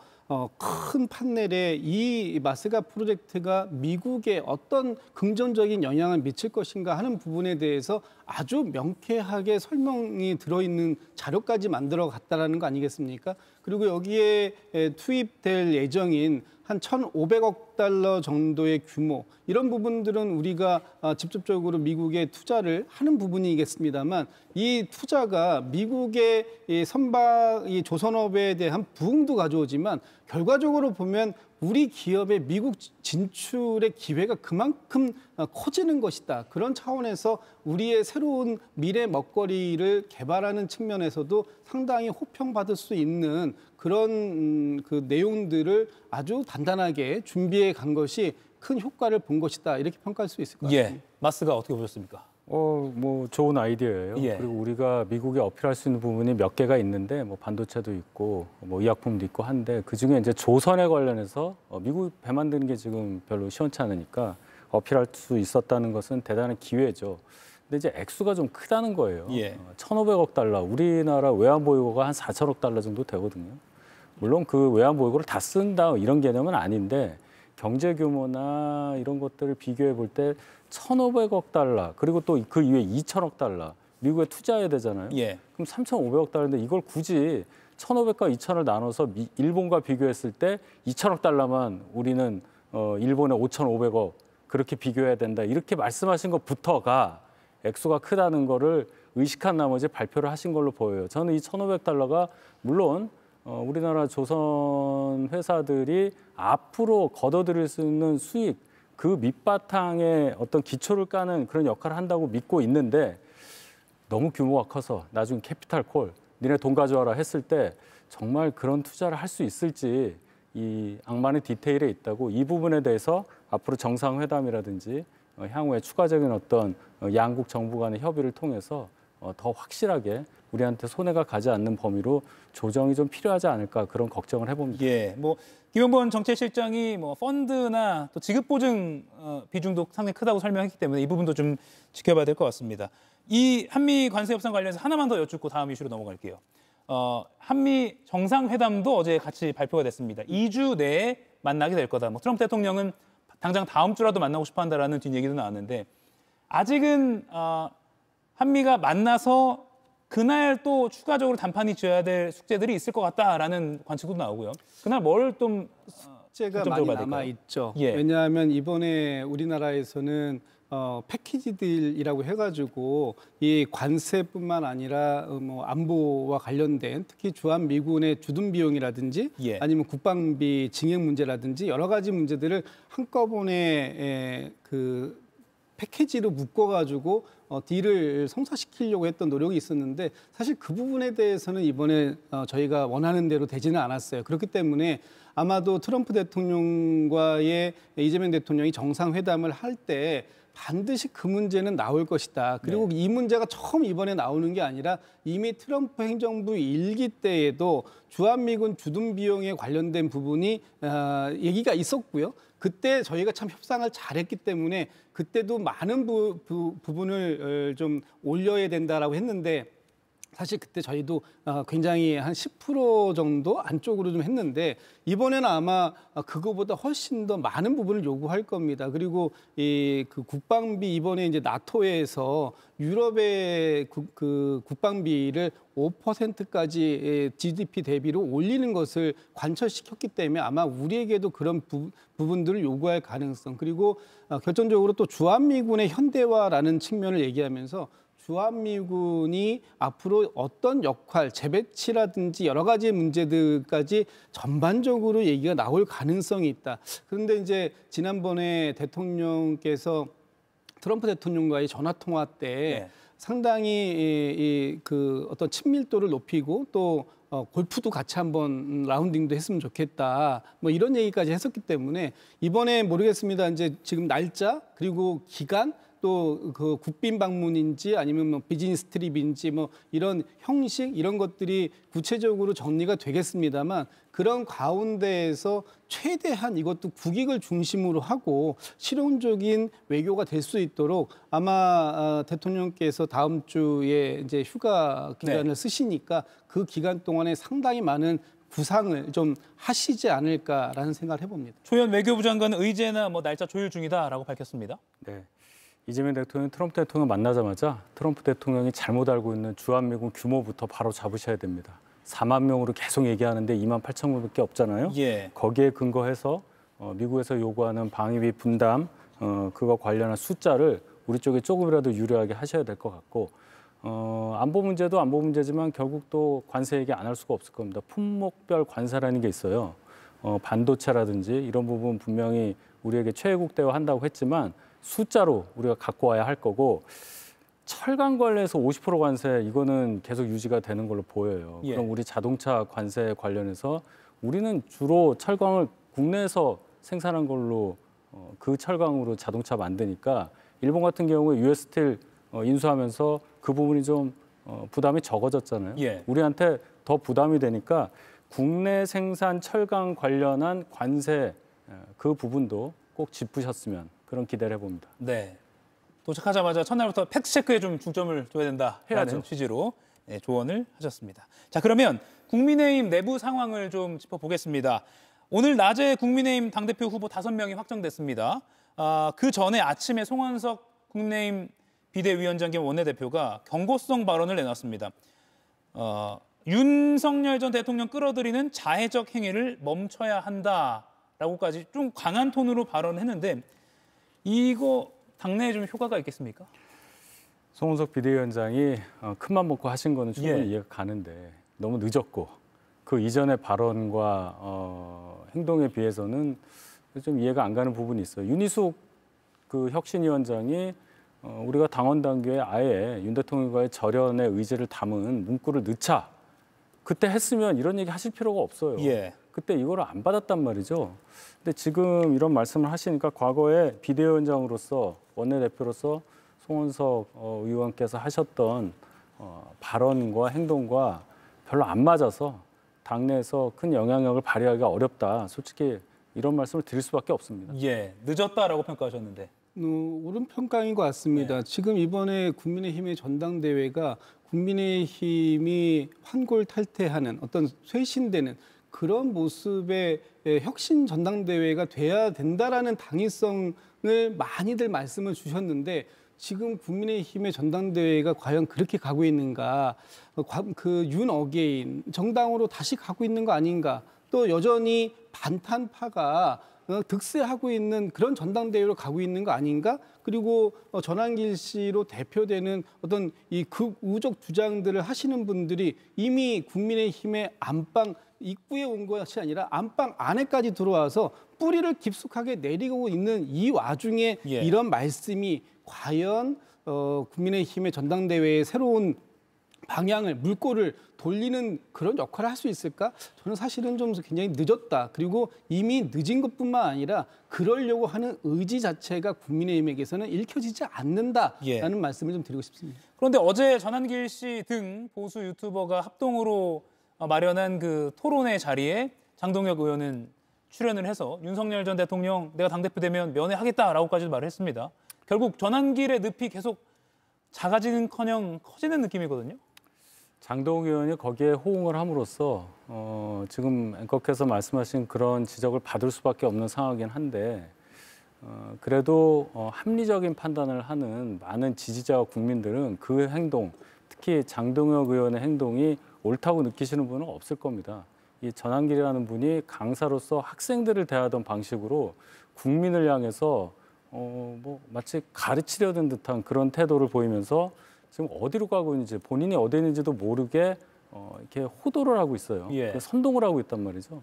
Speaker 17: 큰 판넬에 이 마스가 프로젝트가 미국에 어떤 긍정적인 영향을 미칠 것인가 하는 부분에 대해서 아주 명쾌하게 설명이 들어있는 자료까지 만들어 갔다라는 거 아니겠습니까? 그리고 여기에 투입될 예정인 한 1,500억 달러 정도의 규모 이런 부분들은 우리가 직접적으로 미국에 투자를 하는 부분이겠습니다만 이 투자가 미국의 이 조선업에 대한 부흥도 가져오지만 결과적으로 보면 우리 기업의 미국 진출의 기회가 그만큼 커지는 것이다. 그런 차원에서 우리의 새로운 미래 먹거리를 개발하는 측면에서도 상당히 호평받을 수 있는 그런 그 내용들을 아주 단단하게 준비해 간 것이 큰 효과를 본 것이다. 이렇게 평가할 수 있을 것 같습니다.
Speaker 1: 예, 마스가 어떻게 보셨습니까?
Speaker 7: 뭐 좋은 아이디어예요.
Speaker 1: 예.
Speaker 7: 그리고 우리가 미국에 어필할 수 있는 부분이 몇 개가 있는데 뭐 반도체도 있고 뭐 의약품도 있고 한데 그중에 이제 조선에 관련해서 미국 배 만드는 게 지금 별로 시원치 않으니까 어필할 수 있었다는 것은 대단한 기회죠. 근데 이제 액수가 좀 크다는 거예요.
Speaker 1: 예.
Speaker 7: 1,500억 달러, 우리나라 외환보유고가 한 4천억 달러 정도 되거든요. 물론 그 외환보유고를 다 쓴다 이런 개념은 아닌데 경제 규모나 이런 것들을 비교해 볼 때 1,500억 달러 그리고 또 그 이후에 2천억 달러 미국에 투자해야 되잖아요.
Speaker 1: 예.
Speaker 7: 그럼 3,500억 달러인데 이걸 굳이 1,500과 2,000을 나눠서 일본과 비교했을 때 2천억 달러만 우리는 일본의 5,500억 그렇게 비교해야 된다. 이렇게 말씀하신 것부터가 액수가 크다는 거를 의식한 나머지 발표를 하신 걸로 보여요. 저는 이 1,500달러가 물론 우리나라 조선 회사들이 앞으로 걷어들일 수 있는 수익 그 밑바탕에 어떤 기초를 까는 그런 역할을 한다고 믿고 있는데 너무 규모가 커서 나중에 캐피탈 콜, 니네 돈 가져와라 했을 때 정말 그런 투자를 할 수 있을지 이 악마는 디테일에 있다고 이 부분에 대해서 앞으로 정상회담이라든지 향후에 추가적인 어떤 양국 정부 간의 협의를 통해서 더 확실하게 우리한테 손해가 가지 않는 범위로 조정이 좀 필요하지 않을까 그런 걱정을 해봅니다.
Speaker 1: 예, 뭐 김용범 정책실장이 뭐 펀드나 또 지급 보증 비중도 상당히 크다고 설명했기 때문에 이 부분도 좀 지켜봐야 될 것 같습니다. 이 한미 관세 협상 관련해서 하나만 더 여쭙고 다음 이슈로 넘어갈게요. 한미 정상회담도 어제 같이 발표가 됐습니다. 2주 내에 만나게 될 거다. 뭐 트럼프 대통령은 당장 다음 주라도 만나고 싶어 한다라는 뒷얘기도 나왔는데 아직은 한미가 만나서 그날 또 추가적으로 단판이 지어야 될 숙제들이 있을 것 같다라는 관측도 나오고요. 그날 뭘 좀
Speaker 17: 숙제가 많이 남아 있죠.
Speaker 1: 예.
Speaker 17: 왜냐하면 이번에 우리나라에서는 패키지 딜이라고 해가지고 이 관세뿐만 아니라 뭐 안보와 관련된 특히 주한미군의 주둔 비용이라든지
Speaker 1: 예.
Speaker 17: 아니면 국방비 증액 문제라든지 여러 가지 문제들을 한꺼번에 그 패키지로 묶어가지고 딜을 성사시키려고 했던 노력이 있었는데 사실 그 부분에 대해서는 이번에 저희가 원하는 대로 되지는 않았어요. 그렇기 때문에 아마도 트럼프 대통령과의 이재명 대통령이 정상회담을 할 때 반드시 그 문제는 나올 것이다. 그리고 이 문제가 처음 이번에 나오는 게 아니라 이미 트럼프 행정부 1기 때에도 주한미군 주둔 비용에 관련된 부분이 얘기가 있었고요. 그때 저희가 참 협상을 잘했기 때문에 그때도 많은 부분을 좀 올려야 된다라고 했는데 사실 그때 저희도 굉장히 한 10% 정도 안쪽으로 좀 했는데 이번에는 아마 그거보다 훨씬 더 많은 부분을 요구할 겁니다. 그리고 그 국방비 이번에 이제 나토에서 유럽의 그 국방비를 5%까지 GDP 대비로 올리는 것을 관철시켰기 때문에 아마 우리에게도 그런 부분들을 요구할 가능성 그리고 결정적으로 또 주한미군의 현대화라는 측면을 얘기하면서 주한미군이 앞으로 어떤 역할, 재배치라든지 여러 가지 문제들까지 전반적으로 얘기가 나올 가능성이 있다. 그런데 이제 지난번에 대통령께서 트럼프 대통령과의 전화 통화 때 상당히 그 어떤 친밀도를 높이고 또 골프도 같이 한번 라운딩도 했으면 좋겠다. 뭐 이런 얘기까지 했었기 때문에 이번에 모르겠습니다. 이제 지금 날짜 그리고 기간 또 그 국빈 방문인지 아니면 뭐 비즈니스 트립인지 뭐 이런 형식 이런 것들이 구체적으로 정리가 되겠습니다만 그런 가운데에서 최대한 이것도 국익을 중심으로 하고 실용적인 외교가 될 수 있도록 아마 대통령께서 다음 주에 이제 휴가 기간을 쓰시니까 그 기간 동안에 상당히 많은 구상을 좀 하시지 않을까라는 생각을 해봅니다.
Speaker 1: 조현 외교부 장관은 의제나 뭐 날짜 조율 중이다라고 밝혔습니다.
Speaker 7: 네. 이재명 대통령, 트럼프 대통령 만나자마자 트럼프 대통령이 잘못 알고 있는 주한미군 규모부터 바로 잡으셔야 됩니다. 4만 명으로 계속 얘기하는데 2만 8천 명밖에 없잖아요.
Speaker 1: 예.
Speaker 7: 거기에 근거해서 미국에서 요구하는 방위비 분담 그거 관련한 숫자를 우리 쪽에 조금이라도 유리하게 하셔야 될 것 같고 안보 문제도 안보 문제지만 결국 또 관세 얘기 안 할 수가 없을 겁니다. 품목별 관세라는 게 있어요.
Speaker 14: 반도체라든지 이런 부분 분명히 우리에게 최애국 대우한다고 했지만 숫자로 우리가 갖고 와야 할 거고 철강 관련해서 50% 관세 이거는 계속 유지가 되는 걸로 보여요.
Speaker 1: 예.
Speaker 14: 그럼 우리 자동차 관세 관련해서 우리는 주로 철강을 국내에서 생산한 걸로 그 철강으로 자동차 만드니까 일본 같은 경우에 US 스틸 인수하면서 그 부분이 좀 부담이 적어졌잖아요.
Speaker 1: 예.
Speaker 14: 우리한테 더 부담이 되니까 국내 생산 철강 관련한 관세 그 부분도 꼭 짚으셨으면 그런 기대를 해봅니다.
Speaker 1: 네. 도착하자마자 첫날부터 팩트체크에 좀 중점을 둬야 된다라는
Speaker 14: 해야죠.
Speaker 1: 취지로 조언을 하셨습니다. 자, 그러면 국민의힘 내부 상황을 좀 짚어보겠습니다. 오늘 낮에 국민의힘 당대표 후보 5명이 확정됐습니다. 그 전에 아침에 송원석 국민의힘 비대위원장 겸 원내대표가 경고성 발언을 내놨습니다. 윤석열 전 대통령 끌어들이는 자해적 행위를 멈춰야 한다라고까지 좀 강한 톤으로 발언했는데 이거 당내에 좀 효과가 있겠습니까?
Speaker 14: 송원석 비대위원장이 큰맘 먹고 하신 거는 충분히
Speaker 1: 예.
Speaker 14: 이해가 가는데 너무 늦었고 그 이전의 발언과 행동에 비해서는 좀 이해가 안 가는 부분이 있어요. 윤희숙 그 혁신위원장이 우리가 당원 당규에 아예 윤 대통령과의 절연의 의지를 담은 문구를 넣자. 그때 했으면 이런 얘기 하실 필요가 없어요.
Speaker 1: 예.
Speaker 14: 그때 이거를 안 받았단 말이죠. 근데 지금 이런 말씀을 하시니까 과거에 비대위원장으로서 원내대표로서 송원석 의원께서 하셨던 발언과 행동과 별로 안 맞아서 당내에서 큰 영향력을 발휘하기가 어렵다. 솔직히 이런 말씀을 드릴 수밖에 없습니다.
Speaker 1: 예, 늦었다라고 평가하셨는데.
Speaker 17: 옳은 평가인 것 같습니다. 지금 이번에 국민의힘의 전당대회가 국민의힘이 환골탈태하는 어떤 쇄신되는 그런 모습의 혁신 전당대회가 돼야 된다라는 당위성을 많이들 말씀을 주셨는데 지금 국민의힘의 전당대회가 과연 그렇게 가고 있는가? 그 윤 어게인 정당으로 다시 가고 있는 거 아닌가? 또 여전히 반탄파가 득세하고 있는 그런 전당대회로 가고 있는 거 아닌가? 그리고 전환길 씨로 대표되는 어떤 이 극우적 주장들을 하시는 분들이 이미 국민의힘의 안방 입구에 온 것이 아니라 안방 안에까지 들어와서 뿌리를 깊숙하게 내리고 있는 이 와중에
Speaker 1: 예.
Speaker 17: 이런 말씀이 과연 국민의힘의 전당대회의 새로운 방향을 물꼬를 돌리는 그런 역할을 할 수 있을까? 저는 사실은 좀 굉장히 늦었다. 그리고 이미 늦은 것뿐만 아니라 그러려고 하는 의지 자체가 국민의힘에게서는 읽혀지지 않는다라는 말씀을 좀 드리고 싶습니다.
Speaker 1: 그런데 어제 전환길 씨 등 보수 유튜버가 합동으로 마련한 그 토론회 자리에 장동혁 의원은 출연을 해서 윤석열 전 대통령 내가 당대표 되면 면회하겠다라고까지 말을 했습니다. 결국 전환길의 늪이 계속 작아지는커녕 커지는 느낌이거든요.
Speaker 14: 장동혁 의원이 거기에 호응을 함으로써 지금 앵커께서 말씀하신 그런 지적을 받을 수밖에 없는 상황이긴 한데 그래도 합리적인 판단을 하는 많은 지지자와 국민들은 그 행동, 특히 장동혁 의원의 행동이 옳다고 느끼시는 분은 없을 겁니다. 이 전환길이라는 분이 강사로서 학생들을 대하던 방식으로 국민을 향해서 뭐 마치 가르치려는 듯한 그런 태도를 보이면서 지금 어디로 가고 있는지 본인이 어디 있는지도 모르게 이렇게 호도를 하고 있어요.
Speaker 1: 예.
Speaker 14: 선동을 하고 있단 말이죠.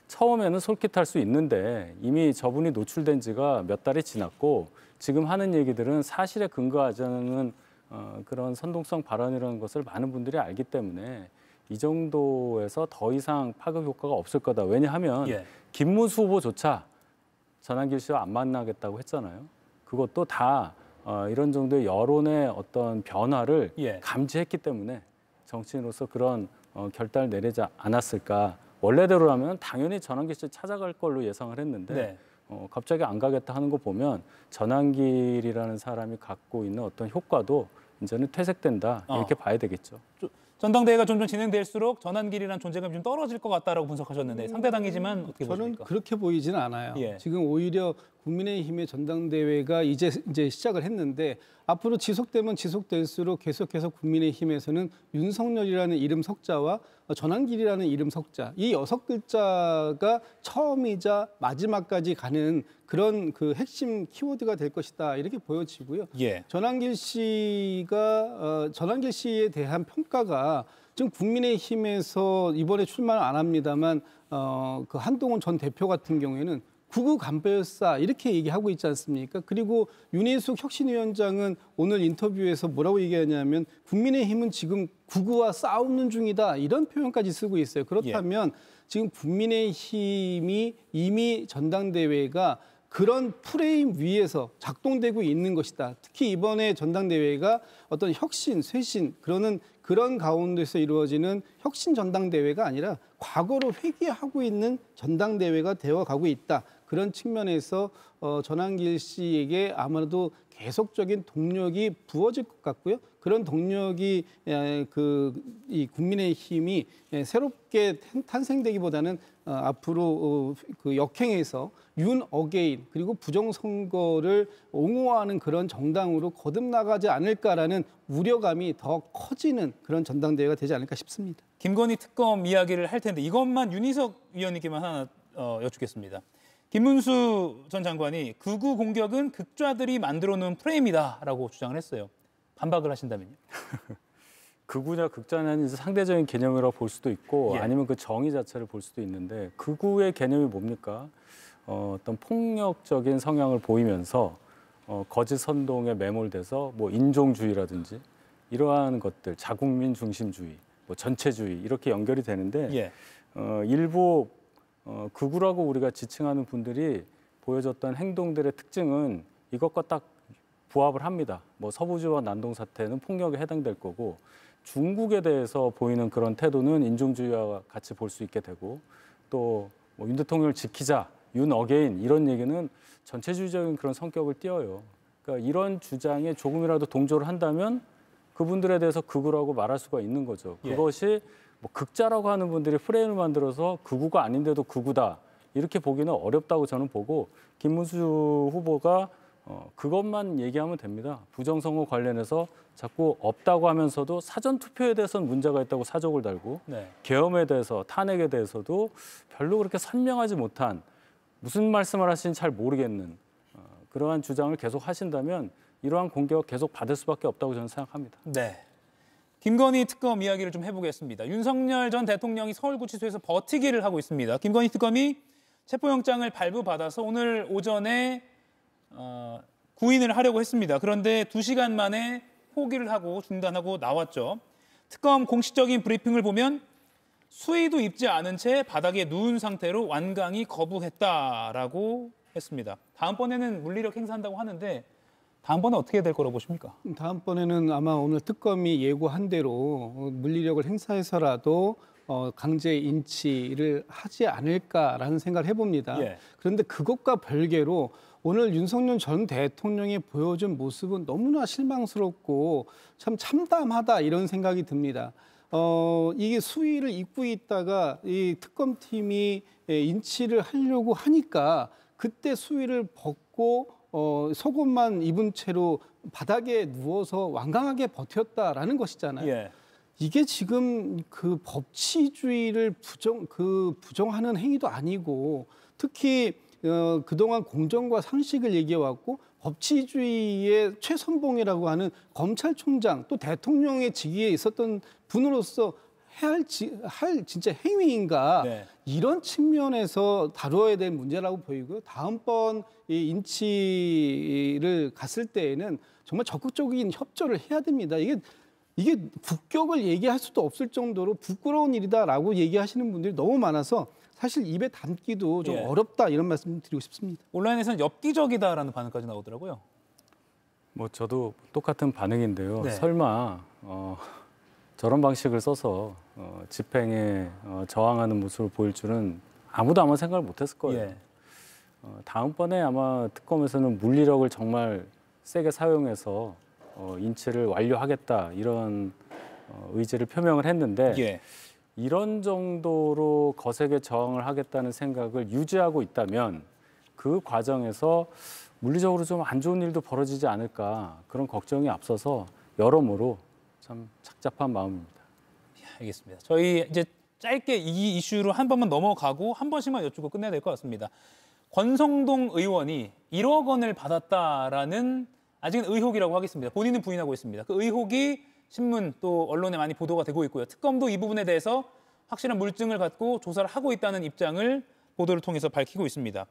Speaker 14: 처음에는 솔깃할 수 있는데 이미 저분이 노출된 지가 몇 달이 지났고 지금 하는 얘기들은 사실에 근거하지 않는 그런 선동성 발언이라는 것을 많은 분들이 알기 때문에 이 정도에서 더 이상 파급 효과가 없을 거다. 왜냐하면
Speaker 1: 예.
Speaker 14: 김문수 후보조차 전환길 씨와 안 만나겠다고 했잖아요. 그것도 다 이런 정도의 여론의 어떤 변화를
Speaker 1: 예.
Speaker 14: 감지했기 때문에 정치인으로서 그런 결단을 내리지 않았을까. 원래대로라면 당연히 전환길 씨 찾아갈 걸로 예상을 했는데
Speaker 1: 네.
Speaker 14: 갑자기 안 가겠다 하는 거 보면 전환길이라는 사람이 갖고 있는 어떤 효과도 이제는 퇴색된다. 이렇게 봐야 되겠죠.
Speaker 1: 전당대회가 점점 진행될수록 전환길이라는 존재감이 좀 떨어질 것 같다라고 분석하셨는데 상대당이지만 어떻게
Speaker 17: 저는
Speaker 1: 보십니까?
Speaker 17: 그렇게 보이지는 않아요.
Speaker 1: 예.
Speaker 17: 지금 오히려 국민의힘의 전당대회가 이제 시작을 했는데 앞으로 지속되면 지속될수록 계속해서 국민의힘에서는 윤석열이라는 이름 석자와 전환길이라는 이름 석자 이 6글자가 처음이자 마지막까지 가는 그런 그 핵심 키워드가 될 것이다 이렇게 보여지고요.
Speaker 1: 예.
Speaker 17: 전환길 씨에 대한 평가가 지금 국민의힘에서 이번에 출마는 안 합니다만 그 한동훈 전 대표 같은 경우에는 구구 간부였사 이렇게 얘기하고 있지 않습니까? 그리고 윤희숙 혁신위원장은 오늘 인터뷰에서 뭐라고 얘기하냐면 국민의힘은 지금 구구와 싸우는 중이다 이런 표현까지 쓰고 있어요. 그렇다면 지금 국민의힘이 이미 전당대회가 그런 프레임 위에서 작동되고 있는 것이다. 특히 이번에 전당대회가 어떤 혁신, 쇄신 그런 가운데서 이루어지는 혁신 전당대회가 아니라 과거로 회귀하고 있는 전당대회가 되어가고 있다. 그런 측면에서 전한길 씨에게 아마도 계속적인 동력이 부어질 것 같고요. 그런 동력이 이 국민의힘이 새롭게 탄생되기보다는 앞으로 그 역행해서 윤 어게인 그리고 부정선거를 옹호하는 그런 정당으로 거듭나가지 않을까라는 우려감이 더 커지는 그런 전당대회가 되지 않을까 싶습니다.
Speaker 1: 김건희 특검 이야기를 할 텐데 이것만 윤희석 위원님께만 하나 여쭙겠습니다. 김문수 전 장관이 극우 공격은 극좌들이 만들어 놓은 프레임이다라고 주장을 했어요. 반박을 하신다면요?
Speaker 14: 극우냐 극좌냐는 상대적인 개념이라고 볼 수도 있고 아니면 그 정의 자체를 볼 수도 있는데 극우의 개념이 뭡니까? 어떤 폭력적인 성향을 보이면서 거짓 선동에 매몰돼서 뭐 인종주의라든지 이러한 것들, 자국민 중심주의, 뭐 전체주의 이렇게 연결이 되는데 일부 극우라고 우리가 지칭하는 분들이 보여줬던 행동들의 특징은 이것과 딱 부합을 합니다. 뭐 서부지와 난동 사태는 폭력에 해당될 거고 중국에 대해서 보이는 그런 태도는 인종주의와 같이 볼 수 있게 되고 또 뭐 윤 대통령을 지키자, 윤 어게인 이런 얘기는 전체주의적인 그런 성격을 띄어요. 그러니까 이런 주장에 조금이라도 동조를 한다면 그분들에 대해서 극우라고 말할 수가 있는 거죠. 그것이 뭐 극자라고 하는 분들이 프레임을 만들어서 극우가 아닌데도 극우다 이렇게 보기는 어렵다고 저는 보고 김문수 후보가 그것만 얘기하면 됩니다. 부정선거 관련해서 자꾸 없다고 하면서도 사전투표에 대해서는 문제가 있다고 사족을 달고 계엄에 대해서 탄핵에 대해서도 별로 그렇게 선명하지 못한 무슨 말씀을 하시는지 잘 모르겠는 그러한 주장을 계속 하신다면 이러한 공격을 계속 받을 수밖에 없다고 저는 생각합니다.
Speaker 1: 네. 김건희 특검 이야기를 좀 해보겠습니다. 윤석열 전 대통령이 서울구치소에서 버티기를 하고 있습니다. 김건희 특검이 체포영장을 발부받아서 오늘 오전에 구인을 하려고 했습니다. 그런데 2시간 만에 포기를 하고 중단하고 나왔죠. 특검 공식적인 브리핑을 보면 수의도 입지 않은 채 바닥에 누운 상태로 완강히 거부했다라고 했습니다. 다음번에는 물리력 행사한다고 하는데 다음번에 어떻게 될 거라고 보십니까?
Speaker 17: 다음번에는 아마 오늘 특검이 예고한 대로 물리력을 행사해서라도 강제 인치를 하지 않을까라는 생각을 해봅니다. 그런데 그것과 별개로 오늘 윤석열 전 대통령이 보여준 모습은 너무나 실망스럽고 참 참담하다 이런 생각이 듭니다. 이게 수위를 입고 있다가 이 특검팀이 인치를 하려고 하니까 그때 수위를 벗고 속옷만 입은 채로 바닥에 누워서 완강하게 버텼다라는 것이잖아요. 이게 지금 그 법치주의를 부정하는 행위도 아니고 특히 그동안 공정과 상식을 얘기해왔고 법치주의의 최선봉이라고 하는 검찰총장 또 대통령의 직위에 있었던 분으로서 할 진짜 행위인가 이런 측면에서 다루어야 될 문제라고 보이고요. 다음번 이 인치를 갔을 때에는 정말 적극적인 협조를 해야 됩니다. 이게 국격을 얘기할 수도 없을 정도로 부끄러운 일이다라고 얘기하시는 분들이 너무 많아서 사실 입에 담기도 좀 어렵다 이런 말씀 드리고 싶습니다.
Speaker 1: 온라인에서는 엽기적이다라는 반응까지 나오더라고요.
Speaker 14: 뭐 저도 똑같은 반응인데요. 설마 저런 방식을 써서 집행에 저항하는 모습을 보일 줄은 아무도 아마 생각을 못했을 거예요. 다음번에 아마 특검에서는 물리력을 정말 세게 사용해서 인치를 완료하겠다 이런 의지를 표명을 했는데 이런 정도로 거세게 저항을 하겠다는 생각을 유지하고 있다면 그 과정에서 물리적으로 좀 안 좋은 일도 벌어지지 않을까 그런 걱정이 앞서서 여러모로 참 착잡한 마음입니다.
Speaker 1: 알겠습니다. 저희 이제 짧게 이 이슈로 한 번만 넘어가고 한 번씩만 여쭙고 끝내야 될 것 같습니다. 권성동 의원이 1억 원을 받았다라는 아직은 의혹이라고 하겠습니다. 본인은 부인하고 있습니다. 그 의혹이 신문 또 언론에 많이 보도가 되고 있고요. 특검도 이 부분에 대해서 확실한 물증을 갖고 조사를 하고 있다는 입장을 보도를 통해서 밝히고 있습니다.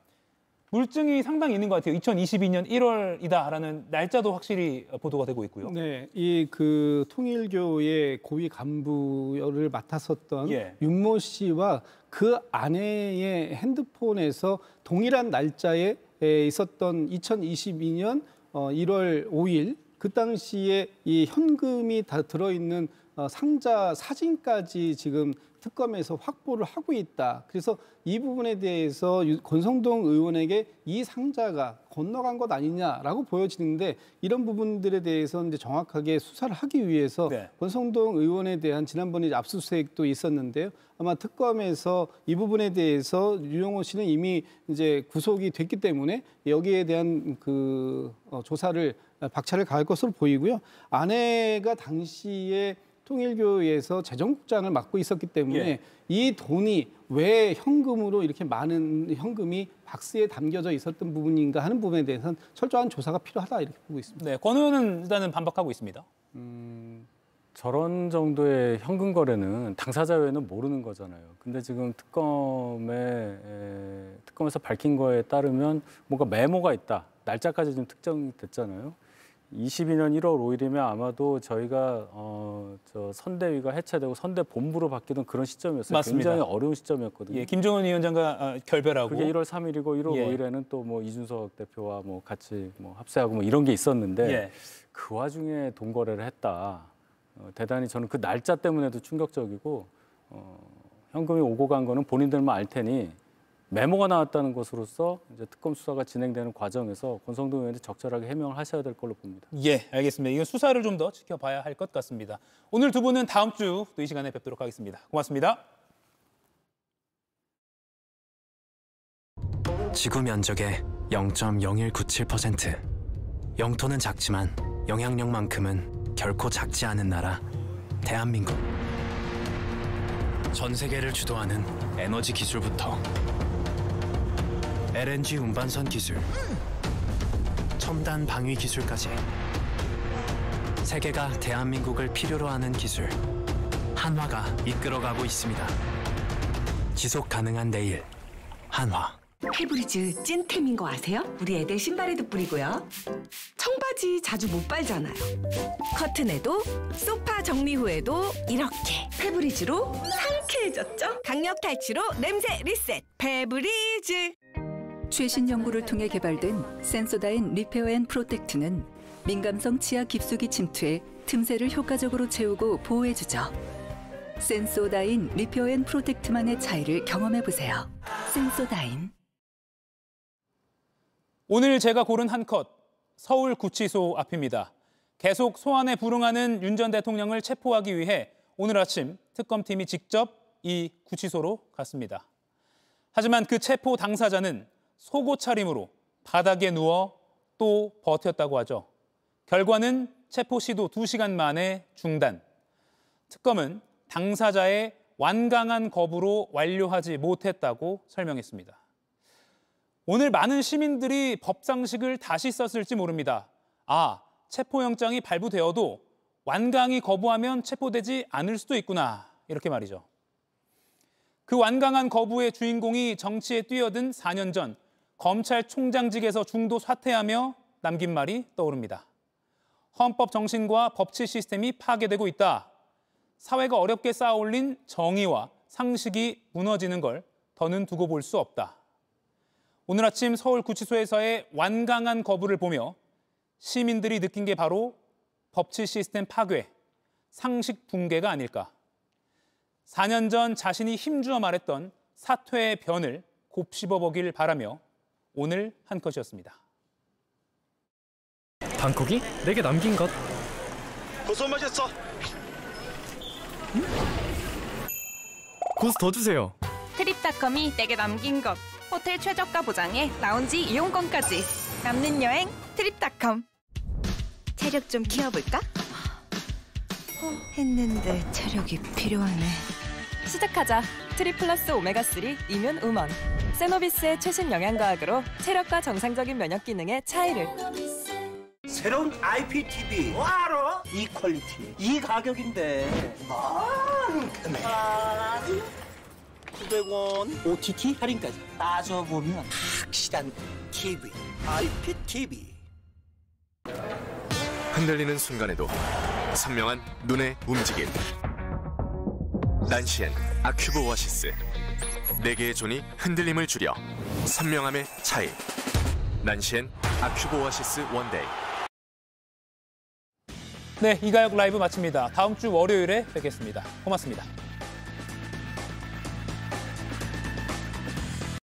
Speaker 1: 물증이 상당히 있는 것 같아요. 2022년 1월이다라는 날짜도 확실히 보도가 되고 있고요.
Speaker 17: 네, 이 그 통일교의 고위 간부를 맡았었던 윤모 씨와 그 아내의 핸드폰에서 동일한 날짜에 있었던 2022년 1월 5일 그 당시에 이 현금이 다 들어있는 상자 사진까지 지금 특검에서 확보를 하고 있다. 그래서 이 부분에 대해서 권성동 의원에게 이 상자가 건너간 것 아니냐라고 보여지는데 이런 부분들에 대해서 이제 정확하게 수사를 하기 위해서 권성동 의원에 대한 지난번에 압수수색도 있었는데요. 아마 특검에서 이 부분에 대해서 유영호 씨는 이미 이제 구속이 됐기 때문에 여기에 대한 그 조사를 박차를 가할 것으로 보이고요. 아내가 당시에 통일교에서 재정국장을 맡고 있었기 때문에 이 돈이 왜 현금으로 이렇게 많은 현금이 박스에 담겨져 있었던 부분인가 하는 부분에 대해서는 철저한 조사가 필요하다 이렇게 보고 있습니다.
Speaker 1: 네, 권 의원은 일단은 반박하고 있습니다.
Speaker 14: 저런 정도의 현금 거래는 당사자 외에는 모르는 거잖아요. 근데 지금 특검에서 밝힌 거에 따르면 뭔가 메모가 있다. 날짜까지 좀 특정이 됐잖아요. 22년 1월 5일이면 아마도 저희가 저 선대위가 해체되고 선대 본부로 바뀌던 그런 시점이었어요.
Speaker 1: 맞습니다.
Speaker 14: 굉장히 어려운 시점이었거든요.
Speaker 1: 예, 김정은 위원장과 결별하고
Speaker 14: 그게 1월 3일이고 1월 5일에는 또 뭐 이준석 대표와 뭐 같이 뭐 합세하고 뭐 이런 게 있었는데 그 와중에 돈 거래를 했다. 대단히 저는 그 날짜 때문에도 충격적이고 현금이 오고 간 거는 본인들만 알 테니 메모가 나왔다는 것으로서 이제 특검 수사가 진행되는 과정에서 권성동 의원이 적절하게 해명을 하셔야 될 걸로 봅니다.
Speaker 1: 예, 알겠습니다. 이건 수사를 좀 더 지켜봐야 할 것 같습니다. 오늘 두 분은 다음 주 또 이 시간에 뵙도록 하겠습니다. 고맙습니다.
Speaker 18: 지구 면적의 0.0197%. 영토는 작지만 영향력만큼은 결코 작지 않은 나라, 대한민국. 전 세계를 주도하는 에너지 기술부터 LNG 운반선 기술, 첨단 방위 기술까지 세계가 대한민국을 필요로 하는 기술, 한화가 이끌어가고 있습니다. 지속 가능한 내일, 한화.
Speaker 19: 페브리즈 찐템인 거 아세요? 우리 애들 신발에도 뿌리고요. 청바지 자주 못 빨잖아요. 커튼에도 소파 정리 후에도 이렇게 페브리즈로 상쾌해졌죠? 강력 탈취로 냄새 리셋, 페브리즈.
Speaker 20: 최신 연구를 통해 개발된 센소다인 리페어 앤 프로텍트는 민감성 치아 깊숙이 침투해 틈새를 효과적으로 채우고 보호해주죠. 센소다인 리페어 앤 프로텍트만의 차이를 경험해보세요. 센소다인.
Speaker 1: 오늘 제가 고른 한 컷, 서울구치소 앞입니다. 계속 소환에 불응하는 윤 전 대통령을 체포하기 위해 오늘 아침 특검팀이 직접 이 구치소로 갔습니다. 하지만 그 체포 당사자는 속옷 차림으로 바닥에 누워 또 버텼다고 하죠. 결과는 체포 시도 2시간 만에 중단. 특검은 당사자의 완강한 거부로 완료하지 못했다고 설명했습니다. 오늘 많은 시민들이 법상식을 다시 썼을지 모릅니다. 아, 체포영장이 발부되어도 완강히 거부하면 체포되지 않을 수도 있구나. 이렇게 말이죠. 그 완강한 거부의 주인공이 정치에 뛰어든 4년 전 검찰총장직에서 중도 사퇴하며 남긴 말이 떠오릅니다. 헌법 정신과 법치 시스템이 파괴되고 있다. 사회가 어렵게 쌓아올린 정의와 상식이 무너지는 걸 더는 두고 볼 수 없다. 오늘 아침 서울구치소에서의 완강한 거부를 보며 시민들이 느낀 게 바로 법치 시스템 파괴, 상식 붕괴가 아닐까. 4년 전 자신이 힘주어 말했던 사퇴의 변을 곱씹어 보길 바라며 오늘 한 컷이었습니다.
Speaker 21: 방콕이 내게 남긴 것.
Speaker 22: 고소 마셨어.
Speaker 21: 고수 더 주세요.
Speaker 23: 트립닷컴이 내게 남긴 것. 호텔 최저가 보장에 라운지 이용권까지. 남는 여행 트립닷컴. 체력 좀 키워볼까? 했는데 체력이 필요하네. 시작하자. 트리플러스 오메가3 이뮨 우먼. 세노비스의 최신 영양과학으로 체력과 정상적인 면역 기능의 차이를.
Speaker 3: 새로운 IPTV 뭐 알아? 이 퀄리티, 이 가격인데 많이 900원 OTT 할인까지 따져보면 확실한 TV, IPTV.
Speaker 4: 흔들리는 순간에도 선명한 눈의 움직임. 난시엔 아큐브 오아시스. 4개의 존이 흔들림을 줄여 선명함의 차이. 난시엔 아큐브 오아시스 원데이.
Speaker 1: 네, 이가혁 라이브 마칩니다. 다음 주 월요일에 뵙겠습니다. 고맙습니다.